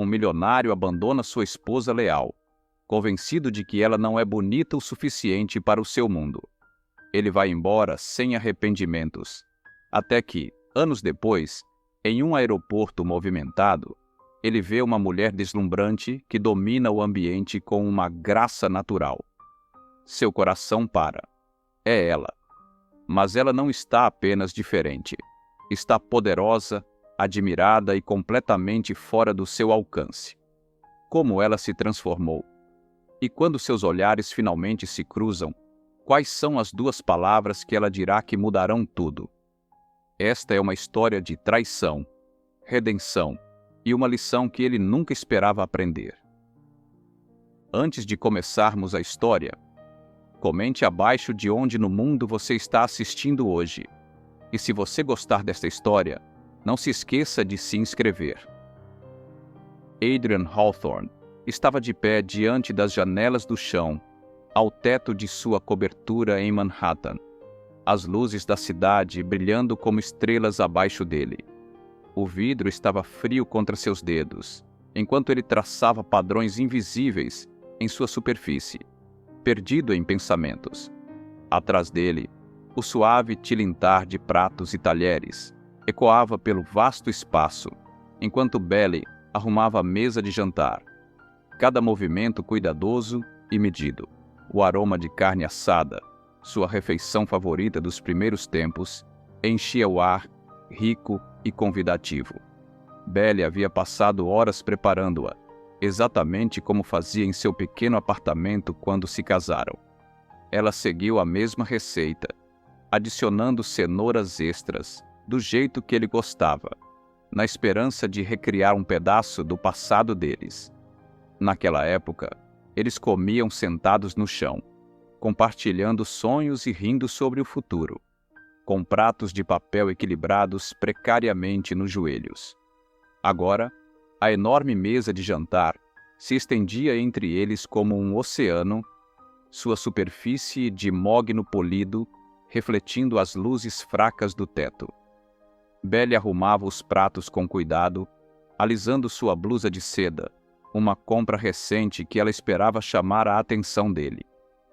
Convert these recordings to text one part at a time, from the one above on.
milionário abandona sua esposa leal, convencido de que ela não é bonita o suficiente para o seu mundo. Ele vai embora sem arrependimentos, até que, anos depois, em um aeroporto movimentado, ele vê uma mulher deslumbrante que domina o ambiente com uma graça natural. Seu coração para. É ela. Mas ela não está apenas diferente. Está poderosa, admirada e completamente fora do seu alcance. Como ela se transformou. E quando seus olhares finalmente se cruzam, quais são as duas palavras que ela dirá que mudarão tudo? Esta é uma história de traição, redenção e uma lição que ele nunca esperava aprender. Antes de começarmos a história, comente abaixo de onde no mundo você está assistindo hoje. E se você gostar desta história, não se esqueça de se inscrever. Adrian Hawthorne estava de pé diante das janelas do chão, ao teto de sua cobertura em Manhattan, as luzes da cidade brilhando como estrelas abaixo dele. O vidro estava frio contra seus dedos, enquanto ele traçava padrões invisíveis em sua superfície, perdido em pensamentos. Atrás dele, o suave tilintar de pratos e talheres ecoava pelo vasto espaço, enquanto Belly arrumava a mesa de jantar. Cada movimento cuidadoso e medido. O aroma de carne assada, sua refeição favorita dos primeiros tempos, enchia o ar, rico e convidativo. Belly havia passado horas preparando-a, exatamente como fazia em seu pequeno apartamento quando se casaram. Ela seguiu a mesma receita, adicionando cenouras extras, do jeito que ele gostava, na esperança de recriar um pedaço do passado deles. Naquela época, eles comiam sentados no chão, compartilhando sonhos e rindo sobre o futuro, com pratos de papel equilibrados precariamente nos joelhos. Agora, a enorme mesa de jantar se estendia entre eles como um oceano, sua superfície de mogno polido refletindo as luzes fracas do teto. Belly arrumava os pratos com cuidado, alisando sua blusa de seda, uma compra recente que ela esperava chamar a atenção dele.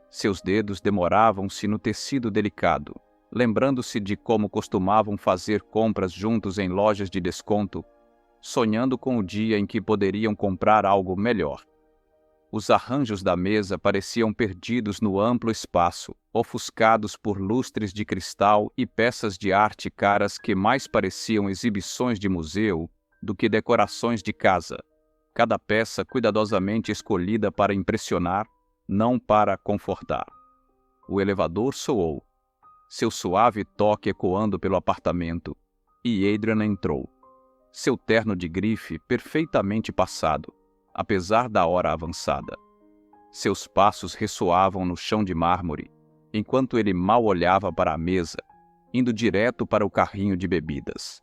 Seus dedos demoravam-se no tecido delicado, lembrando-se de como costumavam fazer compras juntos em lojas de desconto, sonhando com o dia em que poderiam comprar algo melhor. Os arranjos da mesa pareciam perdidos no amplo espaço, ofuscados por lustres de cristal e peças de arte caras que mais pareciam exibições de museu do que decorações de casa, cada peça cuidadosamente escolhida para impressionar, não para confortar. O elevador soou, seu suave toque ecoando pelo apartamento, e Adrian entrou. Seu terno de grife perfeitamente passado, apesar da hora avançada. Seus passos ressoavam no chão de mármore, enquanto ele mal olhava para a mesa, indo direto para o carrinho de bebidas.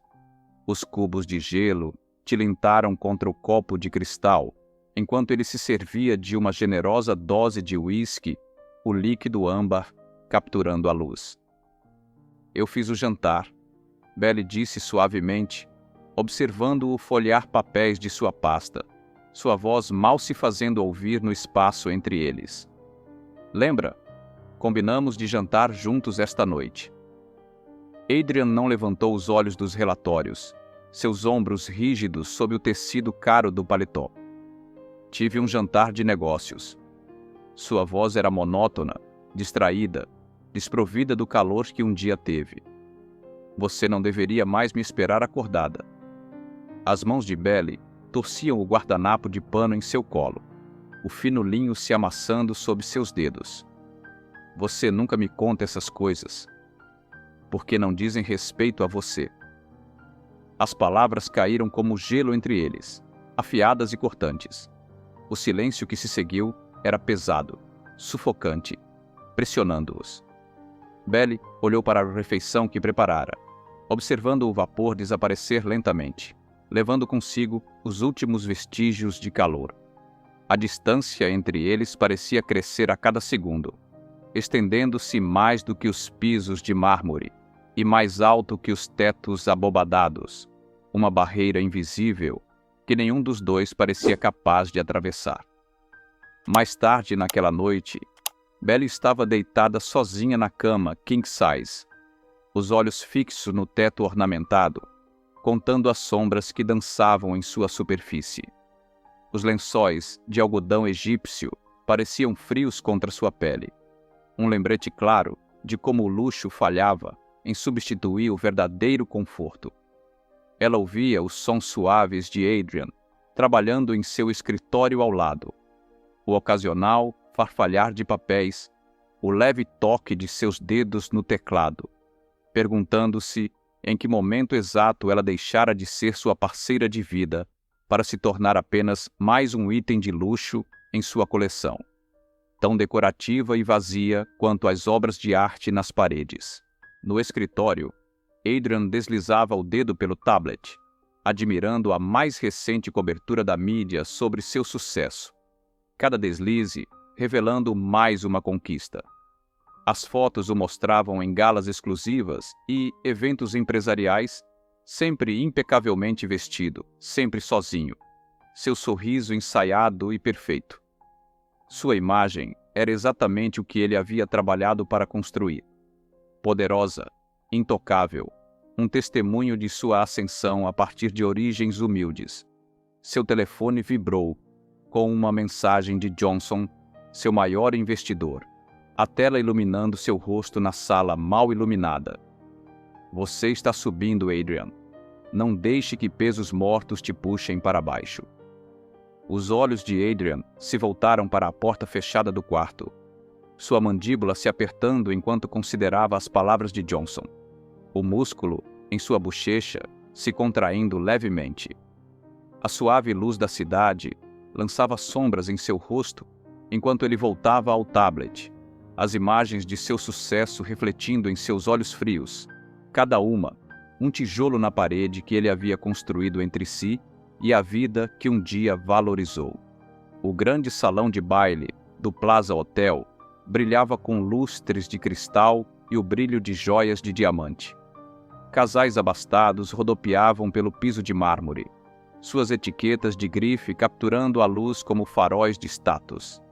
Os cubos de gelo tilintaram contra o copo de cristal, enquanto ele se servia de uma generosa dose de uísque, o líquido âmbar capturando a luz. Eu fiz o jantar, Belly disse suavemente, observando-o folhear papéis de sua pasta, sua voz mal se fazendo ouvir no espaço entre eles. Lembra? Combinamos de jantar juntos esta noite. Adrian não levantou os olhos dos relatórios, seus ombros rígidos sob o tecido caro do paletó. Tive um jantar de negócios. Sua voz era monótona, distraída, desprovida do calor que um dia teve. Você não deveria mais me esperar acordada. As mãos de Belly torciam o guardanapo de pano em seu colo, o fino linho se amassando sob seus dedos. Você nunca me conta essas coisas, porque não dizem respeito a você. As palavras caíram como gelo entre eles, afiadas e cortantes. O silêncio que se seguiu era pesado, sufocante, pressionando-os. Belly olhou para a refeição que preparara, observando o vapor desaparecer lentamente, levando consigo os últimos vestígios de calor. A distância entre eles parecia crescer a cada segundo, estendendo-se mais do que os pisos de mármore e mais alto que os tetos abobadados, uma barreira invisível que nenhum dos dois parecia capaz de atravessar. Mais tarde naquela noite, Belle estava deitada sozinha na cama king size, os olhos fixos no teto ornamentado, contando as sombras que dançavam em sua superfície. Os lençóis de algodão egípcio pareciam frios contra sua pele. Um lembrete claro de como o luxo falhava em substituir o verdadeiro conforto. Ela ouvia os sons suaves de Adrian trabalhando em seu escritório ao lado, o ocasional farfalhar de papéis, o leve toque de seus dedos no teclado, perguntando-se em que momento exato ela deixara de ser sua parceira de vida para se tornar apenas mais um item de luxo em sua coleção, tão decorativa e vazia quanto as obras de arte nas paredes. No escritório, Adrian deslizava o dedo pelo tablet, admirando a mais recente cobertura da mídia sobre seu sucesso, cada deslize revelando mais uma conquista. As fotos o mostravam em galas exclusivas e eventos empresariais, sempre impecavelmente vestido, sempre sozinho, seu sorriso ensaiado e perfeito. Sua imagem era exatamente o que ele havia trabalhado para construir. Poderosa, intocável, um testemunho de sua ascensão a partir de origens humildes. Seu telefone vibrou com uma mensagem de Johnson, seu maior investidor, a tela iluminando seu rosto na sala mal iluminada. Você está subindo, Adrian. Não deixe que pesos mortos te puxem para baixo. Os olhos de Adrian se voltaram para a porta fechada do quarto, sua mandíbula se apertando enquanto considerava as palavras de Johnson, o músculo em sua bochecha se contraindo levemente. A suave luz da cidade lançava sombras em seu rosto enquanto ele voltava ao tablet, as imagens de seu sucesso refletindo em seus olhos frios, cada uma um tijolo na parede que ele havia construído entre si e a vida que um dia valorizou. O grande salão de baile do Plaza Hotel brilhava com lustres de cristal e o brilho de joias de diamante. Casais abastados rodopiavam pelo piso de mármore, suas etiquetas de grife capturando a luz como faróis de status.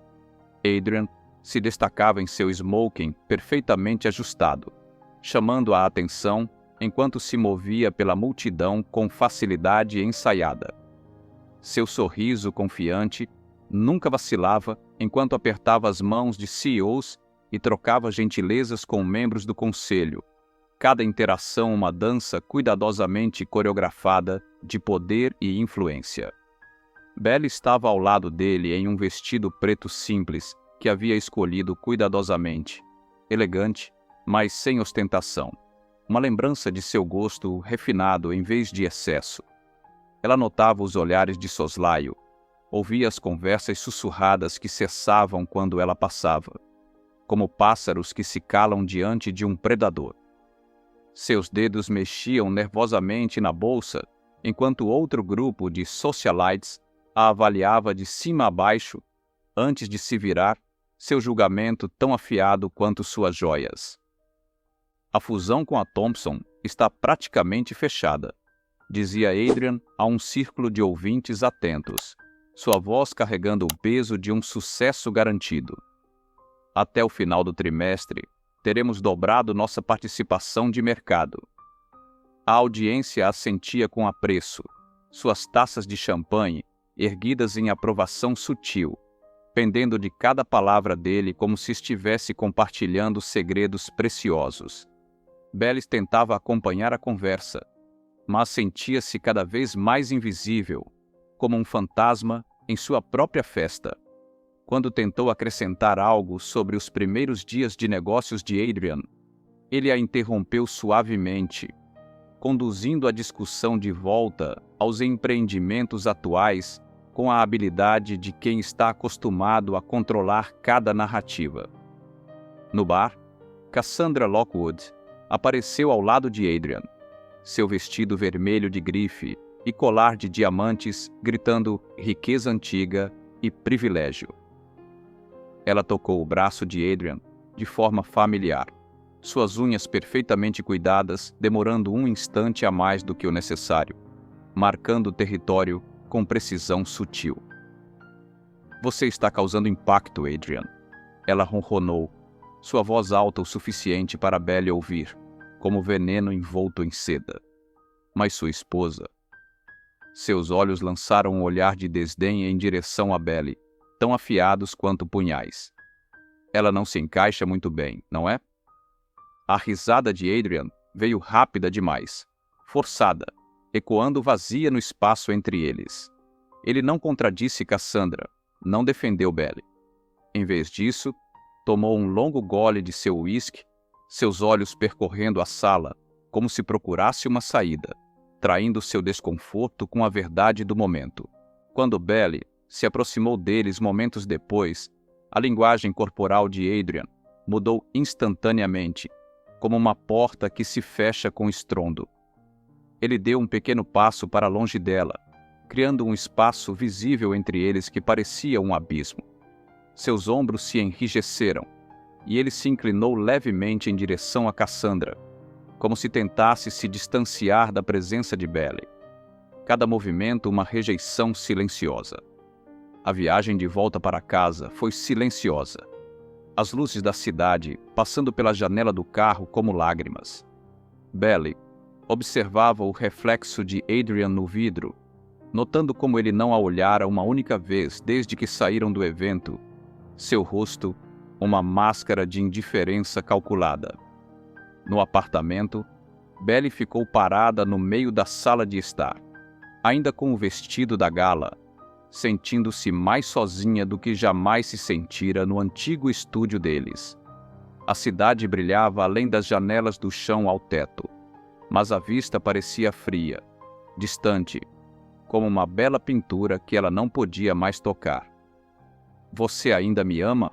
Adrian se destacava em seu smoking perfeitamente ajustado, chamando a atenção enquanto se movia pela multidão com facilidade ensaiada. Seu sorriso confiante nunca vacilava enquanto apertava as mãos de CEOs e trocava gentilezas com membros do conselho, cada interação uma dança cuidadosamente coreografada de poder e influência. Belle estava ao lado dele em um vestido preto simples que havia escolhido cuidadosamente, elegante, mas sem ostentação, uma lembrança de seu gosto refinado em vez de excesso. Ela notava os olhares de soslaio, ouvia as conversas sussurradas que cessavam quando ela passava, como pássaros que se calam diante de um predador. Seus dedos mexiam nervosamente na bolsa, enquanto outro grupo de socialites a avaliava de cima a baixo, antes de se virar, seu julgamento tão afiado quanto suas joias. A fusão com a Thompson está praticamente fechada, dizia Adrian a um círculo de ouvintes atentos, sua voz carregando o peso de um sucesso garantido. Até o final do trimestre, teremos dobrado nossa participação de mercado. A audiência assentia com apreço, suas taças de champanhe erguidas em aprovação sutil, pendendo de cada palavra dele como se estivesse compartilhando segredos preciosos. Belle tentava acompanhar a conversa, mas sentia-se cada vez mais invisível, como um fantasma em sua própria festa. Quando tentou acrescentar algo sobre os primeiros dias de negócios de Adrian, ele a interrompeu suavemente, conduzindo a discussão de volta aos empreendimentos atuais com a habilidade de quem está acostumado a controlar cada narrativa. No bar, Cassandra Lockwood apareceu ao lado de Adrian, seu vestido vermelho de grife e colar de diamantes gritando riqueza antiga e privilégio. Ela tocou o braço de Adrian de forma familiar, suas unhas perfeitamente cuidadas, demorando um instante a mais do que o necessário, marcando o território com precisão sutil. Você está causando impacto, Adrian. Ela ronronou, sua voz alta o suficiente para Belly ouvir, como veneno envolto em seda. Mas sua esposa... Seus olhos lançaram um olhar de desdém em direção a Belly, tão afiados quanto punhais. Ela não se encaixa muito bem, não é? A risada de Adrian veio rápida demais, forçada, ecoando vazia no espaço entre eles. Ele não contradisse Cassandra, não defendeu Belly. Em vez disso, tomou um longo gole de seu uísque, seus olhos percorrendo a sala, como se procurasse uma saída, traindo seu desconforto com a verdade do momento. Quando Belly se aproximou deles momentos depois, a linguagem corporal de Adrian mudou instantaneamente, como uma porta que se fecha com estrondo. Ele deu um pequeno passo para longe dela, criando um espaço visível entre eles que parecia um abismo. Seus ombros se enrijeceram, e ele se inclinou levemente em direção a Cassandra, como se tentasse se distanciar da presença de Belly. Cada movimento uma rejeição silenciosa. A viagem de volta para casa foi silenciosa. As luzes da cidade passando pela janela do carro como lágrimas. Belly observava o reflexo de Adrian no vidro, notando como ele não a olhara uma única vez desde que saíram do evento. Seu rosto, uma máscara de indiferença calculada. No apartamento, Belly ficou parada no meio da sala de estar, ainda com o vestido da gala, sentindo-se mais sozinha do que jamais se sentira no antigo estúdio deles. A cidade brilhava além das janelas do chão ao teto, mas a vista parecia fria, distante, como uma bela pintura que ela não podia mais tocar. Você ainda me ama?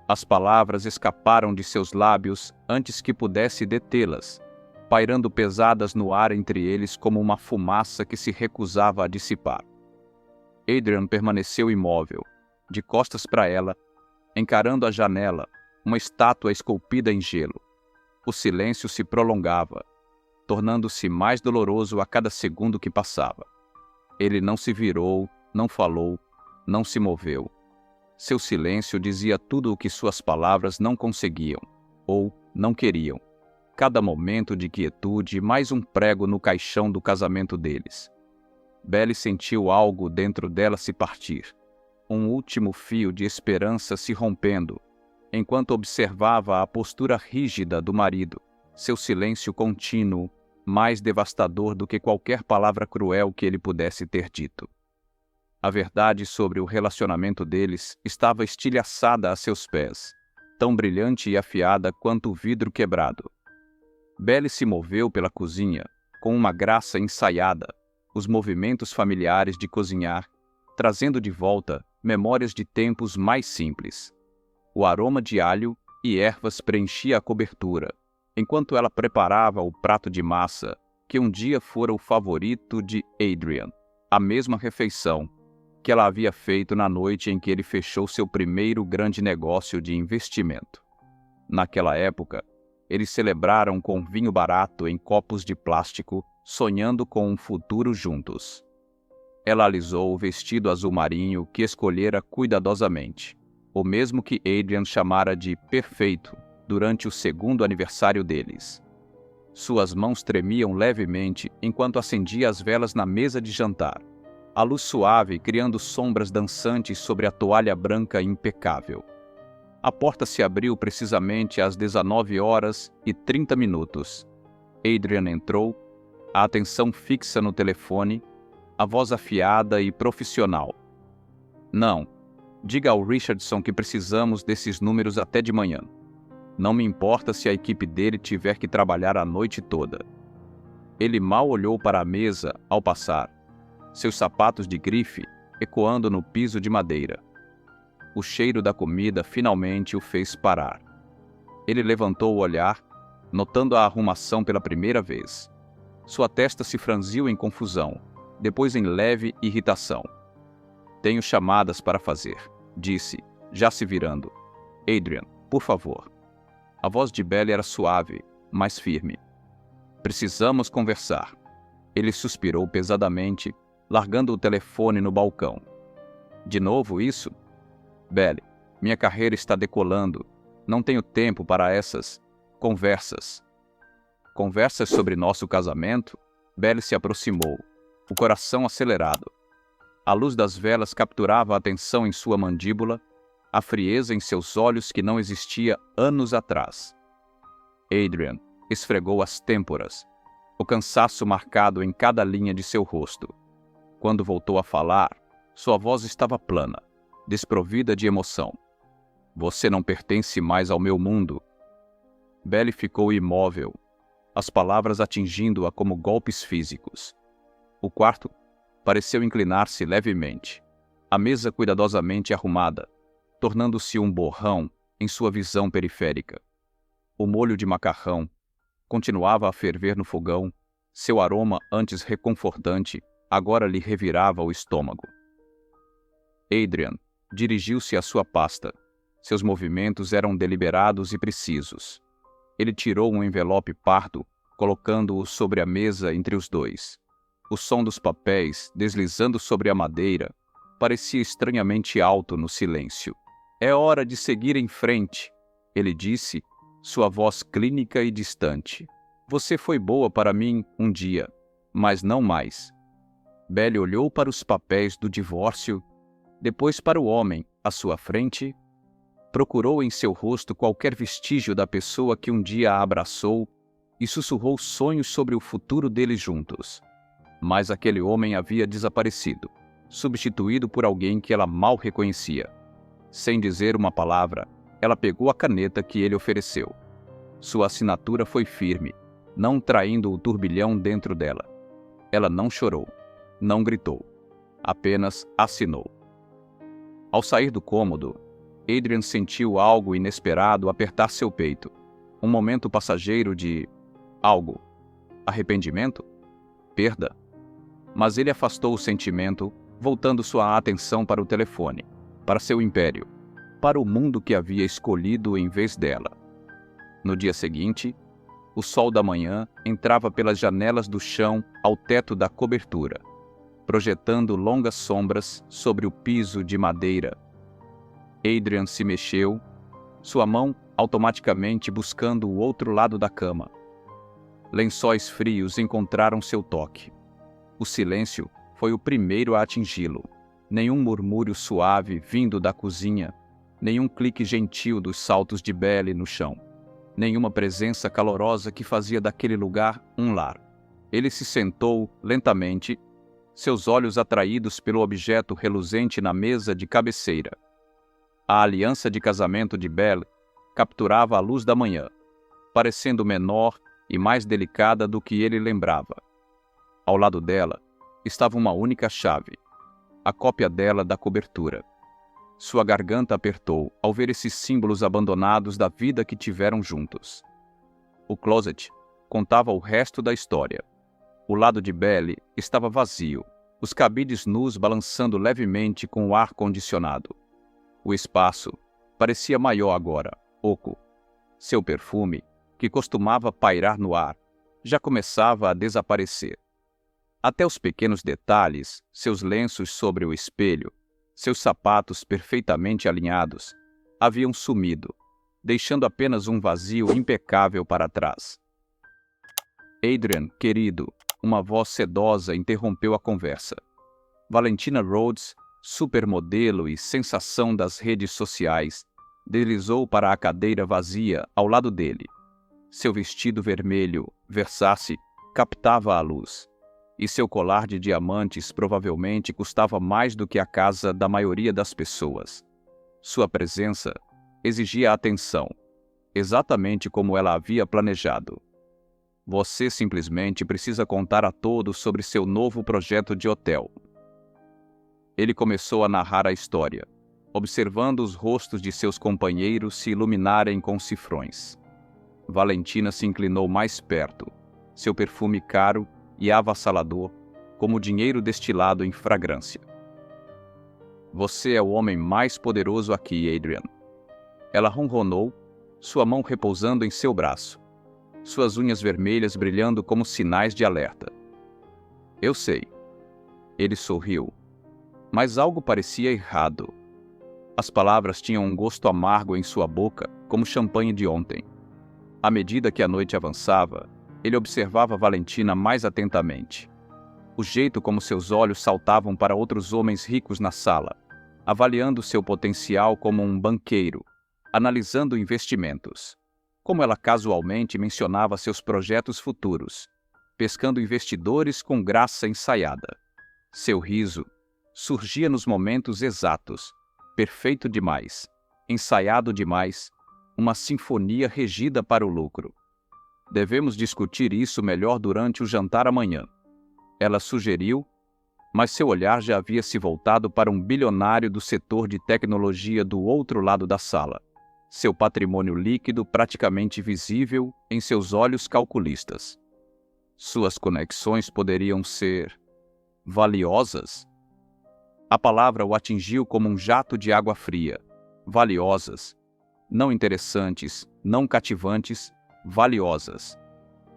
As palavras escaparam de seus lábios antes que pudesse detê-las, pairando pesadas no ar entre eles como uma fumaça que se recusava a dissipar. Adrian permaneceu imóvel, de costas para ela, encarando a janela, uma estátua esculpida em gelo. O silêncio se prolongava, tornando-se mais doloroso a cada segundo que passava. Ele não se virou, não falou, não se moveu. Seu silêncio dizia tudo o que suas palavras não conseguiam, ou não queriam. Cada momento de quietude, mais um prego no caixão do casamento deles. Belly sentiu algo dentro dela se partir, um último fio de esperança se rompendo, enquanto observava a postura rígida do marido, seu silêncio contínuo, mais devastador do que qualquer palavra cruel que ele pudesse ter dito. A verdade sobre o relacionamento deles estava estilhaçada a seus pés, tão brilhante e afiada quanto o vidro quebrado. Belly se moveu pela cozinha, com uma graça ensaiada, os movimentos familiares de cozinhar, trazendo de volta memórias de tempos mais simples. O aroma de alho e ervas preenchia a cobertura, enquanto ela preparava o prato de massa que um dia fora o favorito de Adrian, a mesma refeição que ela havia feito na noite em que ele fechou seu primeiro grande negócio de investimento. Naquela época, eles celebraram com vinho barato em copos de plástico, sonhando com um futuro juntos. Ela alisou o vestido azul marinho que escolhera cuidadosamente, o mesmo que Adrian chamara de perfeito durante o segundo aniversário deles. Suas mãos tremiam levemente enquanto acendia as velas na mesa de jantar, a luz suave criando sombras dançantes sobre a toalha branca impecável. A porta se abriu precisamente às 19h30. Adrian entrou, a atenção fixa no telefone, a voz afiada e profissional. Não, diga ao Richardson que precisamos desses números até de manhã. Não me importa se a equipe dele tiver que trabalhar a noite toda. Ele mal olhou para a mesa ao passar, seus sapatos de grife ecoando no piso de madeira. O cheiro da comida finalmente o fez parar. Ele levantou o olhar, notando a arrumação pela primeira vez. Sua testa se franziu em confusão, depois em leve irritação. Tenho chamadas para fazer, disse, já se virando. Adrian, por favor. A voz de Belly era suave, mas firme. Precisamos conversar. Ele suspirou pesadamente, largando o telefone no balcão. De novo isso? Belle, minha carreira está decolando. Não tenho tempo para essas conversas. Conversas sobre nosso casamento? Belle se aproximou, o coração acelerado. A luz das velas capturava a tensão em sua mandíbula, a frieza em seus olhos que não existia anos atrás. Adrian esfregou as têmporas, o cansaço marcado em cada linha de seu rosto. Quando voltou a falar, sua voz estava plana, desprovida de emoção. Você não pertence mais ao meu mundo. Belle ficou imóvel, as palavras atingindo-a como golpes físicos. O quarto pareceu inclinar-se levemente, a mesa cuidadosamente arrumada, tornando-se um borrão em sua visão periférica. O molho de macarrão continuava a ferver no fogão, seu aroma antes reconfortante agora lhe revirava o estômago. Adrian dirigiu-se à sua pasta. Seus movimentos eram deliberados e precisos. Ele tirou um envelope pardo, colocando-o sobre a mesa entre os dois. O som dos papéis, deslizando sobre a madeira, parecia estranhamente alto no silêncio. É hora de seguir em frente, ele disse, sua voz clínica e distante. Você foi boa para mim um dia, mas não mais. Belle olhou para os papéis do divórcio, depois para o homem à sua frente. Procurou em seu rosto qualquer vestígio da pessoa que um dia a abraçou e sussurrou sonhos sobre o futuro deles juntos. Mas aquele homem havia desaparecido, substituído por alguém que ela mal reconhecia. Sem dizer uma palavra, ela pegou a caneta que ele ofereceu. Sua assinatura foi firme, não traindo o turbilhão dentro dela. Ela não chorou, não gritou, apenas assinou. Ao sair do cômodo, Adrian sentiu algo inesperado apertar seu peito. Um momento passageiro de algo. Arrependimento? Perda? Mas ele afastou o sentimento, voltando sua atenção para o telefone, para seu império, para o mundo que havia escolhido em vez dela. No dia seguinte, o sol da manhã entrava pelas janelas do chão ao teto da cobertura, projetando longas sombras sobre o piso de madeira. Adrian se mexeu, sua mão automaticamente buscando o outro lado da cama. Lençóis frios encontraram seu toque. O silêncio foi o primeiro a atingi-lo. Nenhum murmúrio suave vindo da cozinha, nenhum clique gentil dos saltos de Belle no chão, nenhuma presença calorosa que fazia daquele lugar um lar. Ele se sentou lentamente, seus olhos atraídos pelo objeto reluzente na mesa de cabeceira. A aliança de casamento de Belle capturava a luz da manhã, parecendo menor e mais delicada do que ele lembrava. Ao lado dela estava uma única chave, a cópia dela da cobertura. Sua garganta apertou ao ver esses símbolos abandonados da vida que tiveram juntos. O closet contava o resto da história. O lado de Belle estava vazio, os cabides nus balançando levemente com o ar-condicionado. O espaço parecia maior agora, oco. Seu perfume, que costumava pairar no ar, já começava a desaparecer. Até os pequenos detalhes, seus lenços sobre o espelho, seus sapatos perfeitamente alinhados, haviam sumido, deixando apenas um vazio impecável para trás. Adrian, querido, uma voz sedosa interrompeu a conversa. Valentina Rhodes, supermodelo e sensação das redes sociais, deslizou para a cadeira vazia ao lado dele. Seu vestido vermelho, Versace, captava a luz, e seu colar de diamantes provavelmente custava mais do que a casa da maioria das pessoas. Sua presença exigia atenção, exatamente como ela havia planejado. Você simplesmente precisa contar a todos sobre seu novo projeto de hotel. Ele começou a narrar a história, observando os rostos de seus companheiros se iluminarem com cifrões. Valentina se inclinou mais perto, seu perfume caro e avassalador, como dinheiro destilado em fragrância. Você é o homem mais poderoso aqui, Adrian. Ela ronronou, sua mão repousando em seu braço, suas unhas vermelhas brilhando como sinais de alerta. Eu sei. Ele sorriu, mas algo parecia errado. As palavras tinham um gosto amargo em sua boca, como champanhe de ontem. À medida que a noite avançava, ele observava Valentina mais atentamente. O jeito como seus olhos saltavam para outros homens ricos na sala, avaliando seu potencial como um banqueiro, analisando investimentos. Como ela casualmente mencionava seus projetos futuros, pescando investidores com graça ensaiada. Seu riso surgia nos momentos exatos, perfeito demais, ensaiado demais, uma sinfonia regida para o lucro. Devemos discutir isso melhor durante o jantar amanhã. Ela sugeriu, mas seu olhar já havia se voltado para um bilionário do setor de tecnologia do outro lado da sala, seu patrimônio líquido praticamente visível em seus olhos calculistas. Suas conexões poderiam ser valiosas? A palavra o atingiu como um jato de água fria. Valiosas. Não interessantes, não cativantes, valiosas.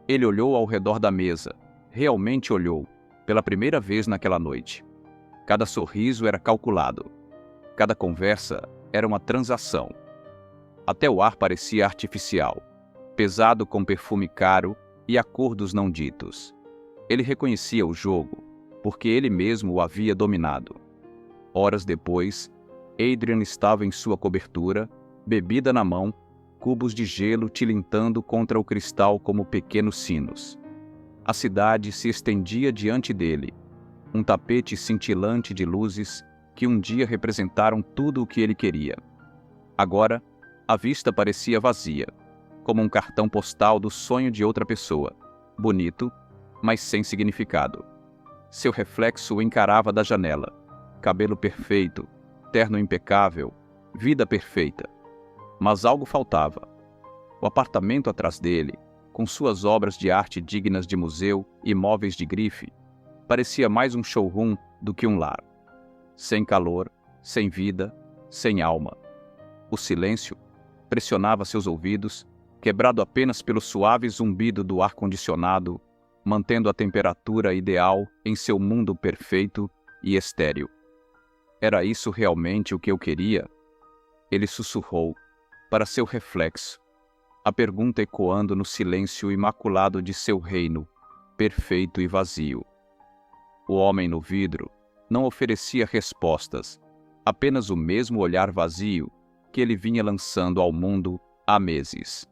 Ele olhou ao redor da mesa, realmente olhou, pela primeira vez naquela noite. Cada sorriso era calculado. Cada conversa era uma transação. Até o ar parecia artificial, pesado com perfume caro e acordos não ditos. Ele reconhecia o jogo, porque ele mesmo o havia dominado. Horas depois, Adrian estava em sua cobertura, bebida na mão, cubos de gelo tilintando contra o cristal como pequenos sinos. A cidade se estendia diante dele, um tapete cintilante de luzes que um dia representaram tudo o que ele queria. Agora, a vista parecia vazia, como um cartão postal do sonho de outra pessoa, bonito, mas sem significado. Seu reflexo o encarava da janela. Cabelo perfeito, terno impecável, vida perfeita. Mas algo faltava. O apartamento atrás dele, com suas obras de arte dignas de museu e móveis de grife, parecia mais um showroom do que um lar. Sem calor, sem vida, sem alma. O silêncio pressionava seus ouvidos, quebrado apenas pelo suave zumbido do ar-condicionado, mantendo a temperatura ideal em seu mundo perfeito e estéril. Era isso realmente o que eu queria? Ele sussurrou, para seu reflexo, a pergunta ecoando no silêncio imaculado de seu reino, perfeito e vazio. O homem no vidro não oferecia respostas, apenas o mesmo olhar vazio que ele vinha lançando ao mundo há meses.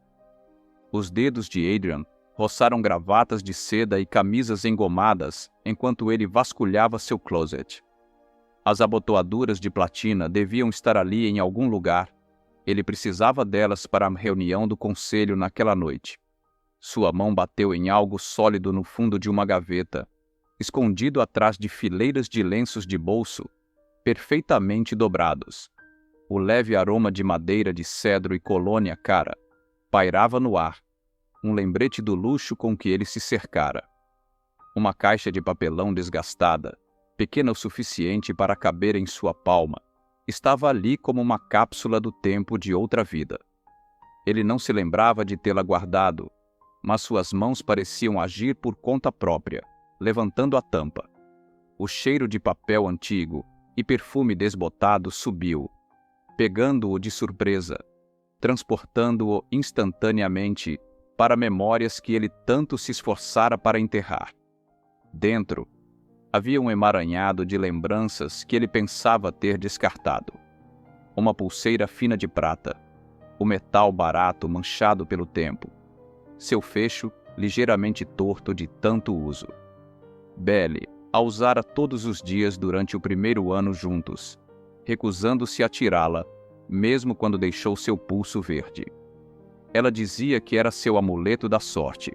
Os dedos de Adrian roçaram gravatas de seda e camisas engomadas enquanto ele vasculhava seu closet. As abotoaduras de platina deviam estar ali em algum lugar. Ele precisava delas para a reunião do conselho naquela noite. Sua mão bateu em algo sólido no fundo de uma gaveta, escondido atrás de fileiras de lenços de bolso, perfeitamente dobrados. O leve aroma de madeira de cedro e colônia cara pairava no ar, um lembrete do luxo com que ele se cercara. Uma caixa de papelão desgastada, pequena o suficiente para caber em sua palma, estava ali como uma cápsula do tempo de outra vida. Ele não se lembrava de tê-la guardado, mas suas mãos pareciam agir por conta própria, levantando a tampa. O cheiro de papel antigo e perfume desbotado subiu, pegando-o de surpresa, transportando-o instantaneamente para memórias que ele tanto se esforçara para enterrar. Dentro, havia um emaranhado de lembranças que ele pensava ter descartado. Uma pulseira fina de prata, o metal barato manchado pelo tempo, seu fecho ligeiramente torto de tanto uso. Belle a usara todos os dias durante o primeiro ano juntos, recusando-se a tirá-la, mesmo quando deixou seu pulso verde. Ela dizia que era seu amuleto da sorte,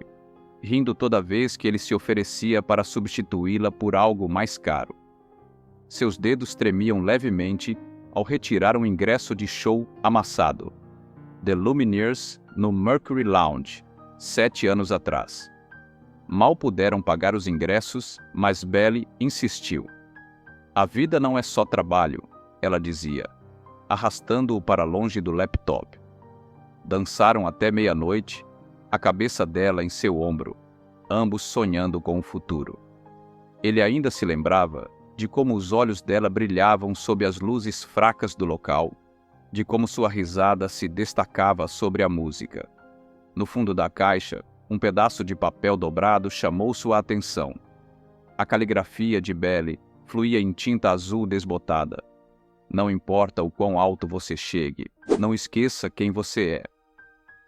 rindo toda vez que ele se oferecia para substituí-la por algo mais caro. Seus dedos tremiam levemente ao retirar um ingresso de show amassado. The Lumineers no Mercury Lounge, 7 anos atrás. Mal puderam pagar os ingressos, mas Belle insistiu. A vida não é só trabalho, ela dizia, arrastando-o para longe do laptop. Dançaram até meia-noite, a cabeça dela em seu ombro, ambos sonhando com o futuro. Ele ainda se lembrava de como os olhos dela brilhavam sob as luzes fracas do local, de como sua risada se destacava sobre a música. No fundo da caixa, um pedaço de papel dobrado chamou sua atenção. A caligrafia de Belly fluía em tinta azul desbotada. Não importa o quão alto você chegue, não esqueça quem você é.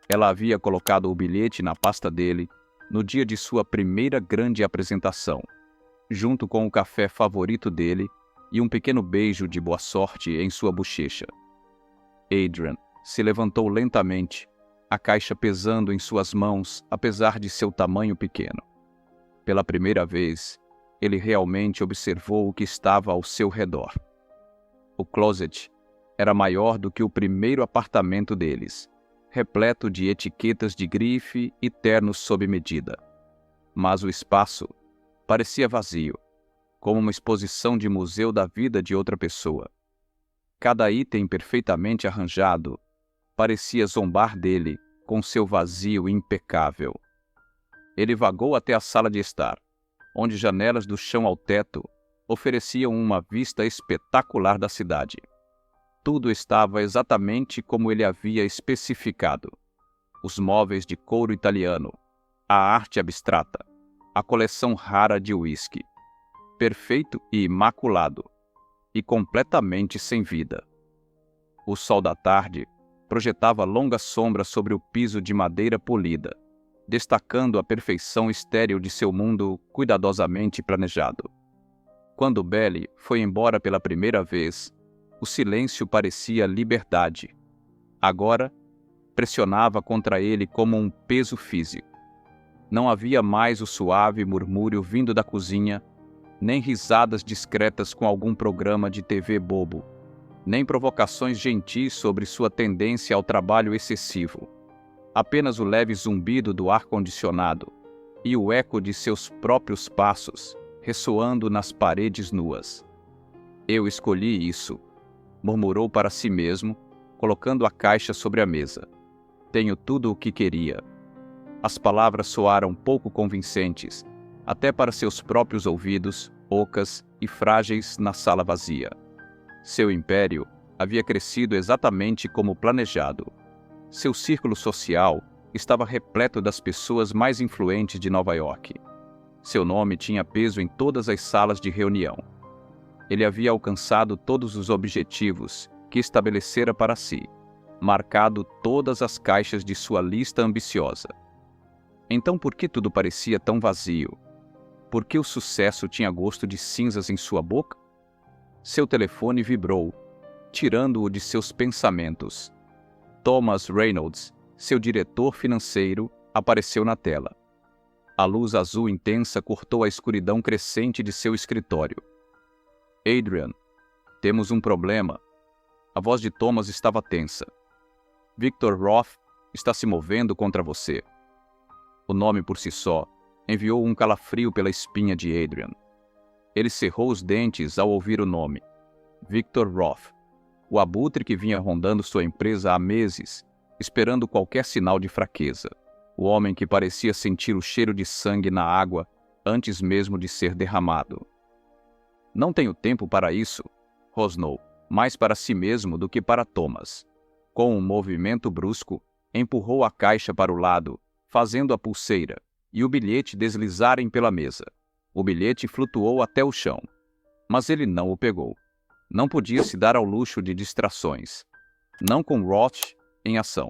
Ela havia colocado o bilhete na pasta dele no dia de sua primeira grande apresentação, junto com o café favorito dele e um pequeno beijo de boa sorte em sua bochecha. Adrian se levantou lentamente, a caixa pesando em suas mãos, apesar de seu tamanho pequeno. Pela primeira vez, ele realmente observou o que estava ao seu redor. O closet era maior do que o primeiro apartamento deles, repleto de etiquetas de grife e ternos sob medida. Mas o espaço parecia vazio, como uma exposição de museu da vida de outra pessoa. Cada item perfeitamente arranjado parecia zombar dele com seu vazio impecável. Ele vagou até a sala de estar, onde janelas do chão ao teto ofereciam uma vista espetacular da cidade. Tudo estava exatamente como ele havia especificado. Os móveis de couro italiano, a arte abstrata, a coleção rara de uísque. Perfeito e imaculado, e completamente sem vida. O sol da tarde projetava longas sombras sobre o piso de madeira polida, destacando a perfeição estéril de seu mundo cuidadosamente planejado. Quando Belly foi embora pela primeira vez, o silêncio parecia liberdade. Agora, pressionava contra ele como um peso físico. Não havia mais o suave murmúrio vindo da cozinha, nem risadas discretas com algum programa de TV bobo, nem provocações gentis sobre sua tendência ao trabalho excessivo. Apenas o leve zumbido do ar-condicionado e o eco de seus próprios passos ressoando nas paredes nuas. Eu escolhi isso, murmurou para si mesmo, colocando a caixa sobre a mesa. Tenho tudo o que queria. As palavras soaram pouco convincentes, até para seus próprios ouvidos, ocas e frágeis na sala vazia. Seu império havia crescido exatamente como planejado. Seu círculo social estava repleto das pessoas mais influentes de Nova York. Seu nome tinha peso em todas as salas de reunião. Ele havia alcançado todos os objetivos que estabelecera para si, marcado todas as caixas de sua lista ambiciosa. Então por que tudo parecia tão vazio? Por que o sucesso tinha gosto de cinzas em sua boca? Seu telefone vibrou, tirando-o de seus pensamentos. Thomas Reynolds, seu diretor financeiro, apareceu na tela. A luz azul intensa cortou a escuridão crescente de seu escritório. Adrian, temos um problema. A voz de Thomas estava tensa. Victor Roth está se movendo contra você. O nome por si só enviou um calafrio pela espinha de Adrian. Ele cerrou os dentes ao ouvir o nome. Victor Roth, o abutre que vinha rondando sua empresa há meses, esperando qualquer sinal de fraqueza. O homem que parecia sentir o cheiro de sangue na água antes mesmo de ser derramado. Não tenho tempo para isso, rosnou, mais para si mesmo do que para Thomas. Com um movimento brusco, empurrou a caixa para o lado, fazendo a pulseira e o bilhete deslizarem pela mesa. O bilhete flutuou até o chão, mas ele não o pegou. Não podia se dar ao luxo de distrações. Não com Roth em ação.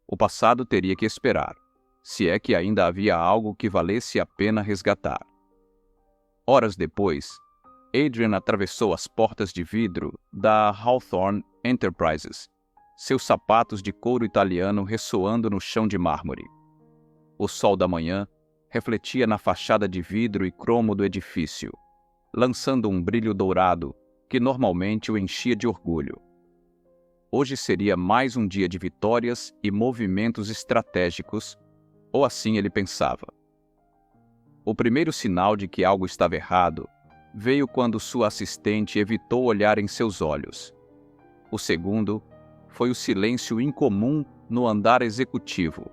O passado teria que esperar, se é que ainda havia algo que valesse a pena resgatar. Horas depois, Adrian atravessou as portas de vidro da Hawthorne Enterprises, seus sapatos de couro italiano ressoando no chão de mármore. O sol da manhã refletia na fachada de vidro e cromo do edifício, lançando um brilho dourado que normalmente o enchia de orgulho. Hoje seria mais um dia de vitórias e movimentos estratégicos, ou assim ele pensava. O primeiro sinal de que algo estava errado veio quando sua assistente evitou olhar em seus olhos. O segundo foi o silêncio incomum no andar executivo,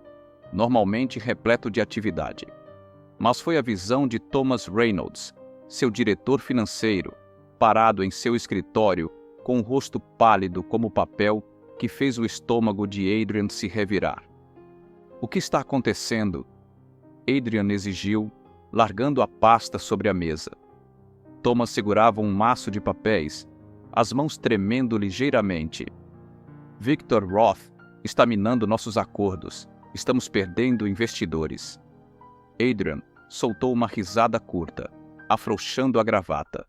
normalmente repleto de atividade. Mas foi a visão de Thomas Reynolds, seu diretor financeiro, parado em seu escritório, com um rosto pálido como papel que fez o estômago de Adrian se revirar. "O que está acontecendo?" Adrian exigiu, largando a pasta sobre a mesa. Thomas segurava um maço de papéis, as mãos tremendo ligeiramente. "Victor Roth está minando nossos acordos. Estamos perdendo investidores." Adrian soltou uma risada curta, afrouxando a gravata.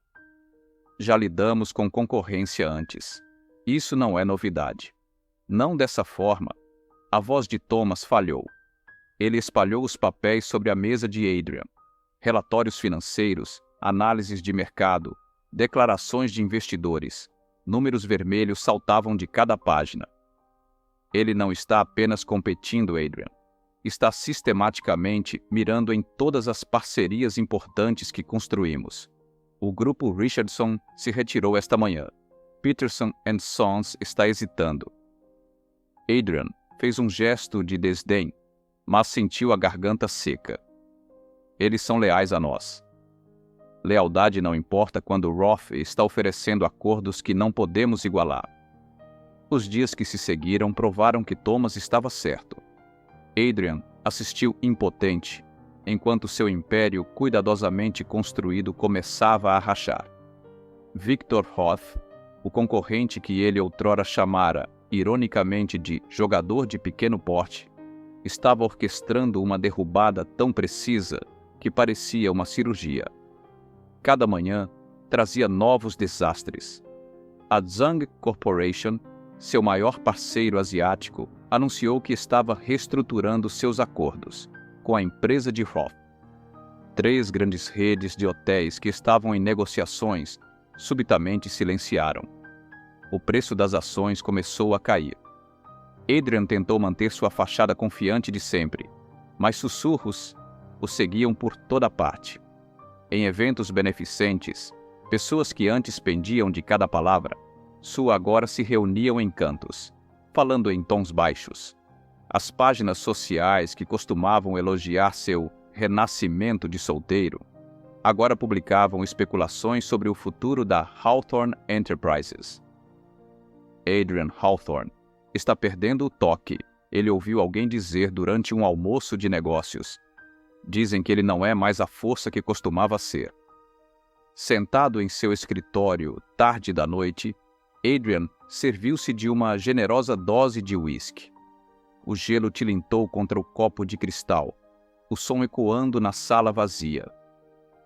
"Já lidamos com concorrência antes. Isso não é novidade." "Não dessa forma." A voz de Thomas falhou. Ele espalhou os papéis sobre a mesa de Adrian. Relatórios financeiros, análises de mercado, declarações de investidores. Números vermelhos saltavam de cada página. "Ele não está apenas competindo, Adrian. Está sistematicamente mirando em todas as parcerias importantes que construímos. O grupo Richardson se retirou esta manhã. Peterson & Sons está hesitando." Adrian fez um gesto de desdém, mas sentiu a garganta seca. "Eles são leais a nós." Lealdade não importa quando Roth está oferecendo acordos que não podemos igualar. Os dias que se seguiram provaram que Thomas estava certo. Adrian assistiu impotente, enquanto seu império cuidadosamente construído começava a rachar. Victor Roth, o concorrente que ele outrora chamara, ironicamente, de jogador de pequeno porte, estava orquestrando uma derrubada tão precisa que parecia uma cirurgia. Cada manhã trazia novos desastres. A Zhang Corporation, seu maior parceiro asiático, anunciou que estava reestruturando seus acordos com a empresa de Roth. 3 grandes redes de hotéis que estavam em negociações subitamente silenciaram. O preço das ações começou a cair. Adrian tentou manter sua fachada confiante de sempre, mas sussurros o seguiam por toda parte. Em eventos beneficentes, pessoas que antes pendiam de cada palavra, sua agora se reuniam em cantos, falando em tons baixos. As páginas sociais que costumavam elogiar seu renascimento de solteiro, agora publicavam especulações sobre o futuro da Hawthorne Enterprises. "Adrian Hawthorne está perdendo o toque", ele ouviu alguém dizer durante um almoço de negócios. "Dizem que ele não é mais a força que costumava ser." Sentado em seu escritório, tarde da noite, Adrian serviu-se de uma generosa dose de uísque. O gelo tilintou contra o copo de cristal, o som ecoando na sala vazia.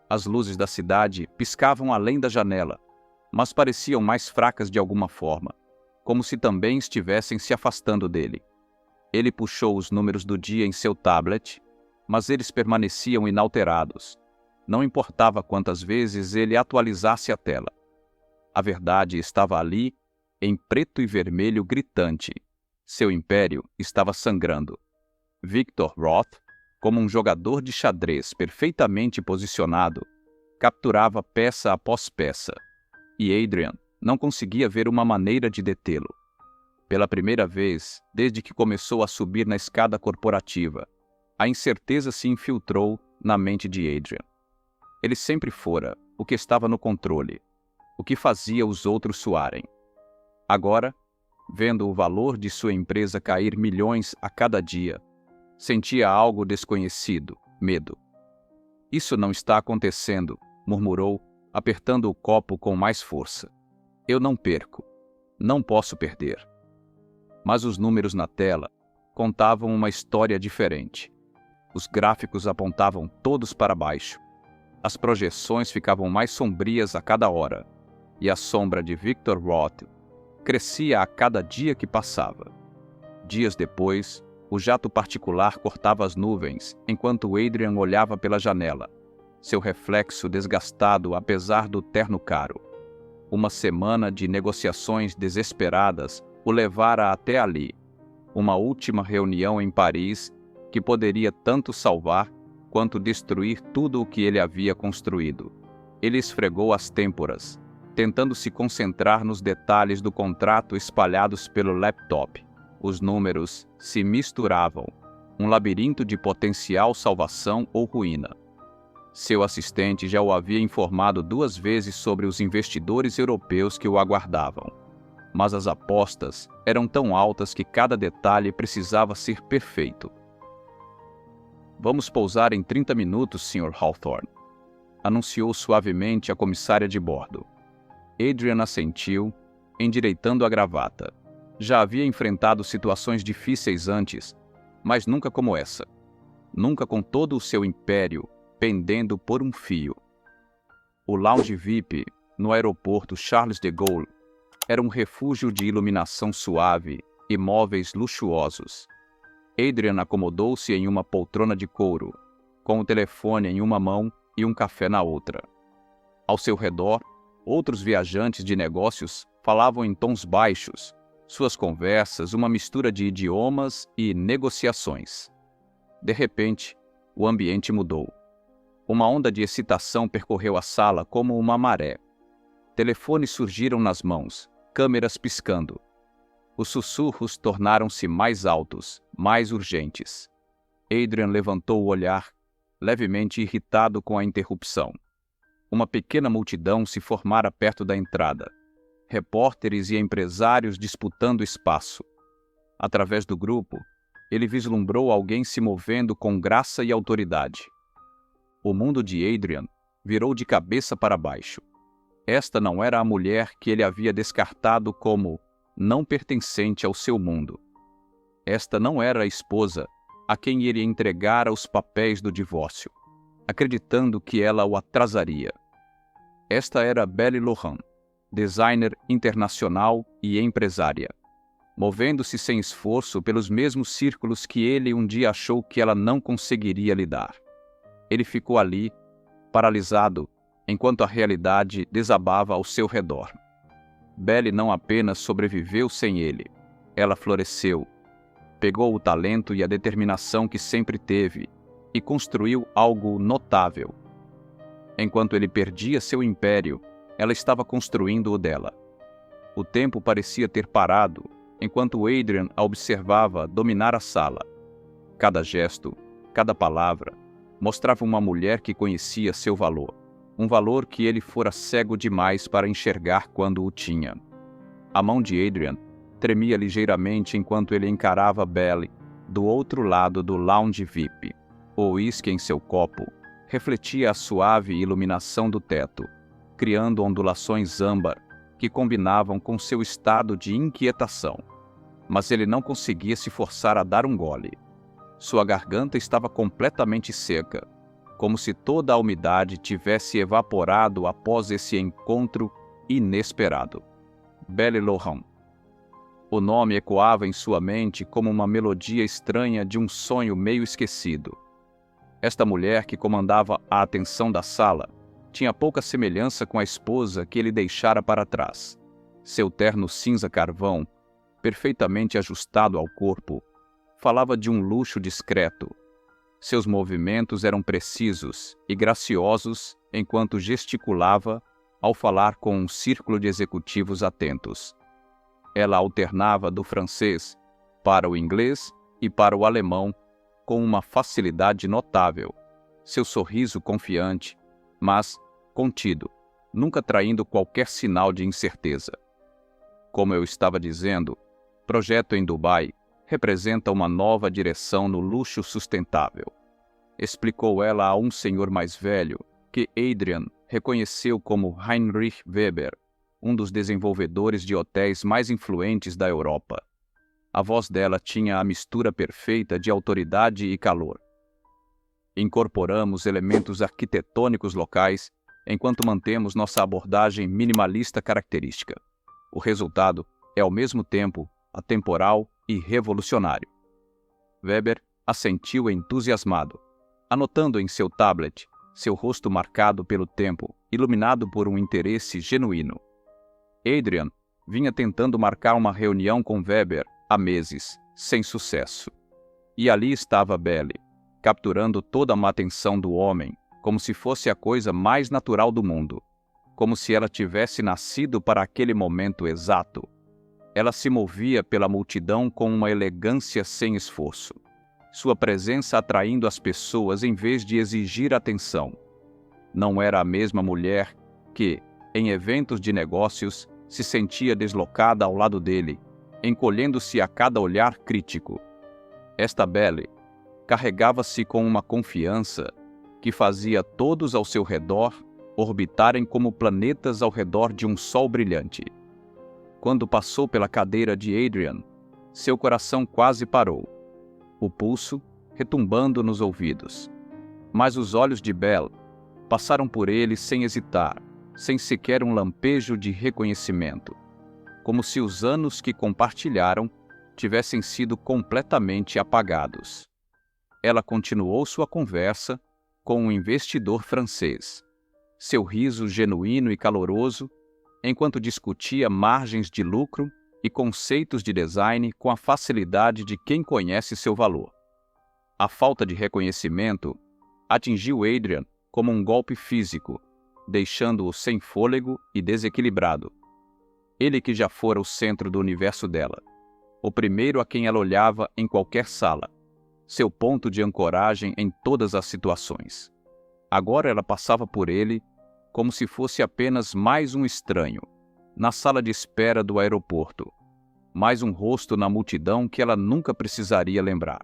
As luzes da cidade piscavam além da janela, mas pareciam mais fracas de alguma forma, como se também estivessem se afastando dele. Ele puxou os números do dia em seu tablet, mas eles permaneciam inalterados. Não importava quantas vezes ele atualizasse a tela. A verdade estava ali, em preto e vermelho gritante. Seu império estava sangrando. Victor Roth, como um jogador de xadrez perfeitamente posicionado, capturava peça após peça, e Adrian não conseguia ver uma maneira de detê-lo. Pela primeira vez, desde que começou a subir na escada corporativa, a incerteza se infiltrou na mente de Adrian. Ele sempre fora o que estava no controle, o que fazia os outros suarem. Agora, vendo o valor de sua empresa cair milhões a cada dia, sentia algo desconhecido, medo. "Isso não está acontecendo", murmurou, apertando o copo com mais força. "Eu não perco. Não posso perder." Mas os números na tela contavam uma história diferente. Os gráficos apontavam todos para baixo. As projeções ficavam mais sombrias a cada hora, e a sombra de Victor Roth crescia a cada dia que passava. Dias depois, o jato particular cortava as nuvens, enquanto Adrian olhava pela janela, seu reflexo desgastado apesar do terno caro. Uma semana de negociações desesperadas o levara até ali, uma última reunião em Paris que poderia tanto salvar quanto destruir tudo o que ele havia construído. Ele esfregou as têmporas, tentando se concentrar nos detalhes do contrato espalhados pelo laptop. Os números se misturavam, um labirinto de potencial salvação ou ruína. Seu assistente já o havia informado 2 vezes sobre os investidores europeus que o aguardavam. Mas as apostas eram tão altas que cada detalhe precisava ser perfeito. "Vamos pousar em 30 minutos, Sr. Hawthorne", anunciou suavemente a comissária de bordo. Adrian assentiu, endireitando a gravata. Já havia enfrentado situações difíceis antes, mas nunca como essa. Nunca com todo o seu império pendendo por um fio. O lounge VIP, no aeroporto Charles de Gaulle, era um refúgio de iluminação suave e móveis luxuosos. Adrian acomodou-se em uma poltrona de couro, com o telefone em uma mão e um café na outra. Ao seu redor, outros viajantes de negócios falavam em tons baixos, suas conversas uma mistura de idiomas e negociações. De repente, o ambiente mudou. Uma onda de excitação percorreu a sala como uma maré. Telefones surgiram nas mãos, câmeras piscando. Os sussurros tornaram-se mais altos, mais urgentes. Adrian levantou o olhar, levemente irritado com a interrupção. Uma pequena multidão se formara perto da entrada. Repórteres e empresários disputando espaço. Através do grupo, ele vislumbrou alguém se movendo com graça e autoridade. O mundo de Adrian virou de cabeça para baixo. Esta não era a mulher que ele havia descartado como não pertencente ao seu mundo. Esta não era a esposa a quem ele entregara os papéis do divórcio, acreditando que ela o atrasaria. Esta era Belle Laurent, designer internacional e empresária, movendo-se sem esforço pelos mesmos círculos que ele um dia achou que ela não conseguiria lidar. Ele ficou ali, paralisado, enquanto a realidade desabava ao seu redor. Belle não apenas sobreviveu sem ele, ela floresceu, pegou o talento e a determinação que sempre teve e construiu algo notável. Enquanto ele perdia seu império, ela estava construindo o dela. O tempo parecia ter parado, enquanto Adrian a observava dominar a sala. Cada gesto, cada palavra, mostrava uma mulher que conhecia seu valor, um valor que ele fora cego demais para enxergar quando o tinha. A mão de Adrian tremia ligeiramente enquanto ele encarava Belle do outro lado do lounge VIP. O uísque em seu copo refletia a suave iluminação do teto, criando ondulações âmbar que combinavam com seu estado de inquietação. Mas ele não conseguia se forçar a dar um gole. Sua garganta estava completamente seca, como se toda a umidade tivesse evaporado após esse encontro inesperado. Belle Laurent. O nome ecoava em sua mente como uma melodia estranha de um sonho meio esquecido. Esta mulher que comandava a atenção da sala tinha pouca semelhança com a esposa que ele deixara para trás. Seu terno cinza carvão, perfeitamente ajustado ao corpo, falava de um luxo discreto. Seus movimentos eram precisos e graciosos enquanto gesticulava ao falar com um círculo de executivos atentos. Ela alternava do francês para o inglês e para o alemão com uma facilidade notável. Seu sorriso confiante, mas contido, nunca traindo qualquer sinal de incerteza. Como eu estava dizendo, projeto em Dubai representa uma nova direção no luxo sustentável, explicou ela a um senhor mais velho que Adrian reconheceu como Heinrich Weber, um dos desenvolvedores de hotéis mais influentes da Europa. A voz dela tinha a mistura perfeita de autoridade e calor. Incorporamos elementos arquitetônicos locais enquanto mantemos nossa abordagem minimalista característica. O resultado é ao mesmo tempo atemporal e revolucionário. Weber assentiu entusiasmado, anotando em seu tablet, seu rosto marcado pelo tempo, iluminado por um interesse genuíno. Adrian vinha tentando marcar uma reunião com Weber há meses, sem sucesso. E ali estava Belle, capturando toda a atenção do homem, como se fosse a coisa mais natural do mundo, como se ela tivesse nascido para aquele momento exato. Ela se movia pela multidão com uma elegância sem esforço, sua presença atraindo as pessoas em vez de exigir atenção. Não era a mesma mulher que, em eventos de negócios, se sentia deslocada ao lado dele, encolhendo-se a cada olhar crítico. Esta Belle carregava-se com uma confiança que fazia todos ao seu redor orbitarem como planetas ao redor de um sol brilhante. Quando passou pela cadeira de Adrian, seu coração quase parou, o pulso retumbando nos ouvidos. Mas os olhos de Belle passaram por ele sem hesitar, sem sequer um lampejo de reconhecimento, como se os anos que compartilharam tivessem sido completamente apagados. Ela continuou sua conversa com um investidor francês, seu riso genuíno e caloroso, enquanto discutia margens de lucro e conceitos de design com a facilidade de quem conhece seu valor. A falta de reconhecimento atingiu Adrian como um golpe físico, deixando-o sem fôlego e desequilibrado. Ele que já fora o centro do universo dela, o primeiro a quem ela olhava em qualquer sala, seu ponto de ancoragem em todas as situações. Agora ela passava por ele como se fosse apenas mais um estranho, na sala de espera do aeroporto, mais um rosto na multidão que ela nunca precisaria lembrar.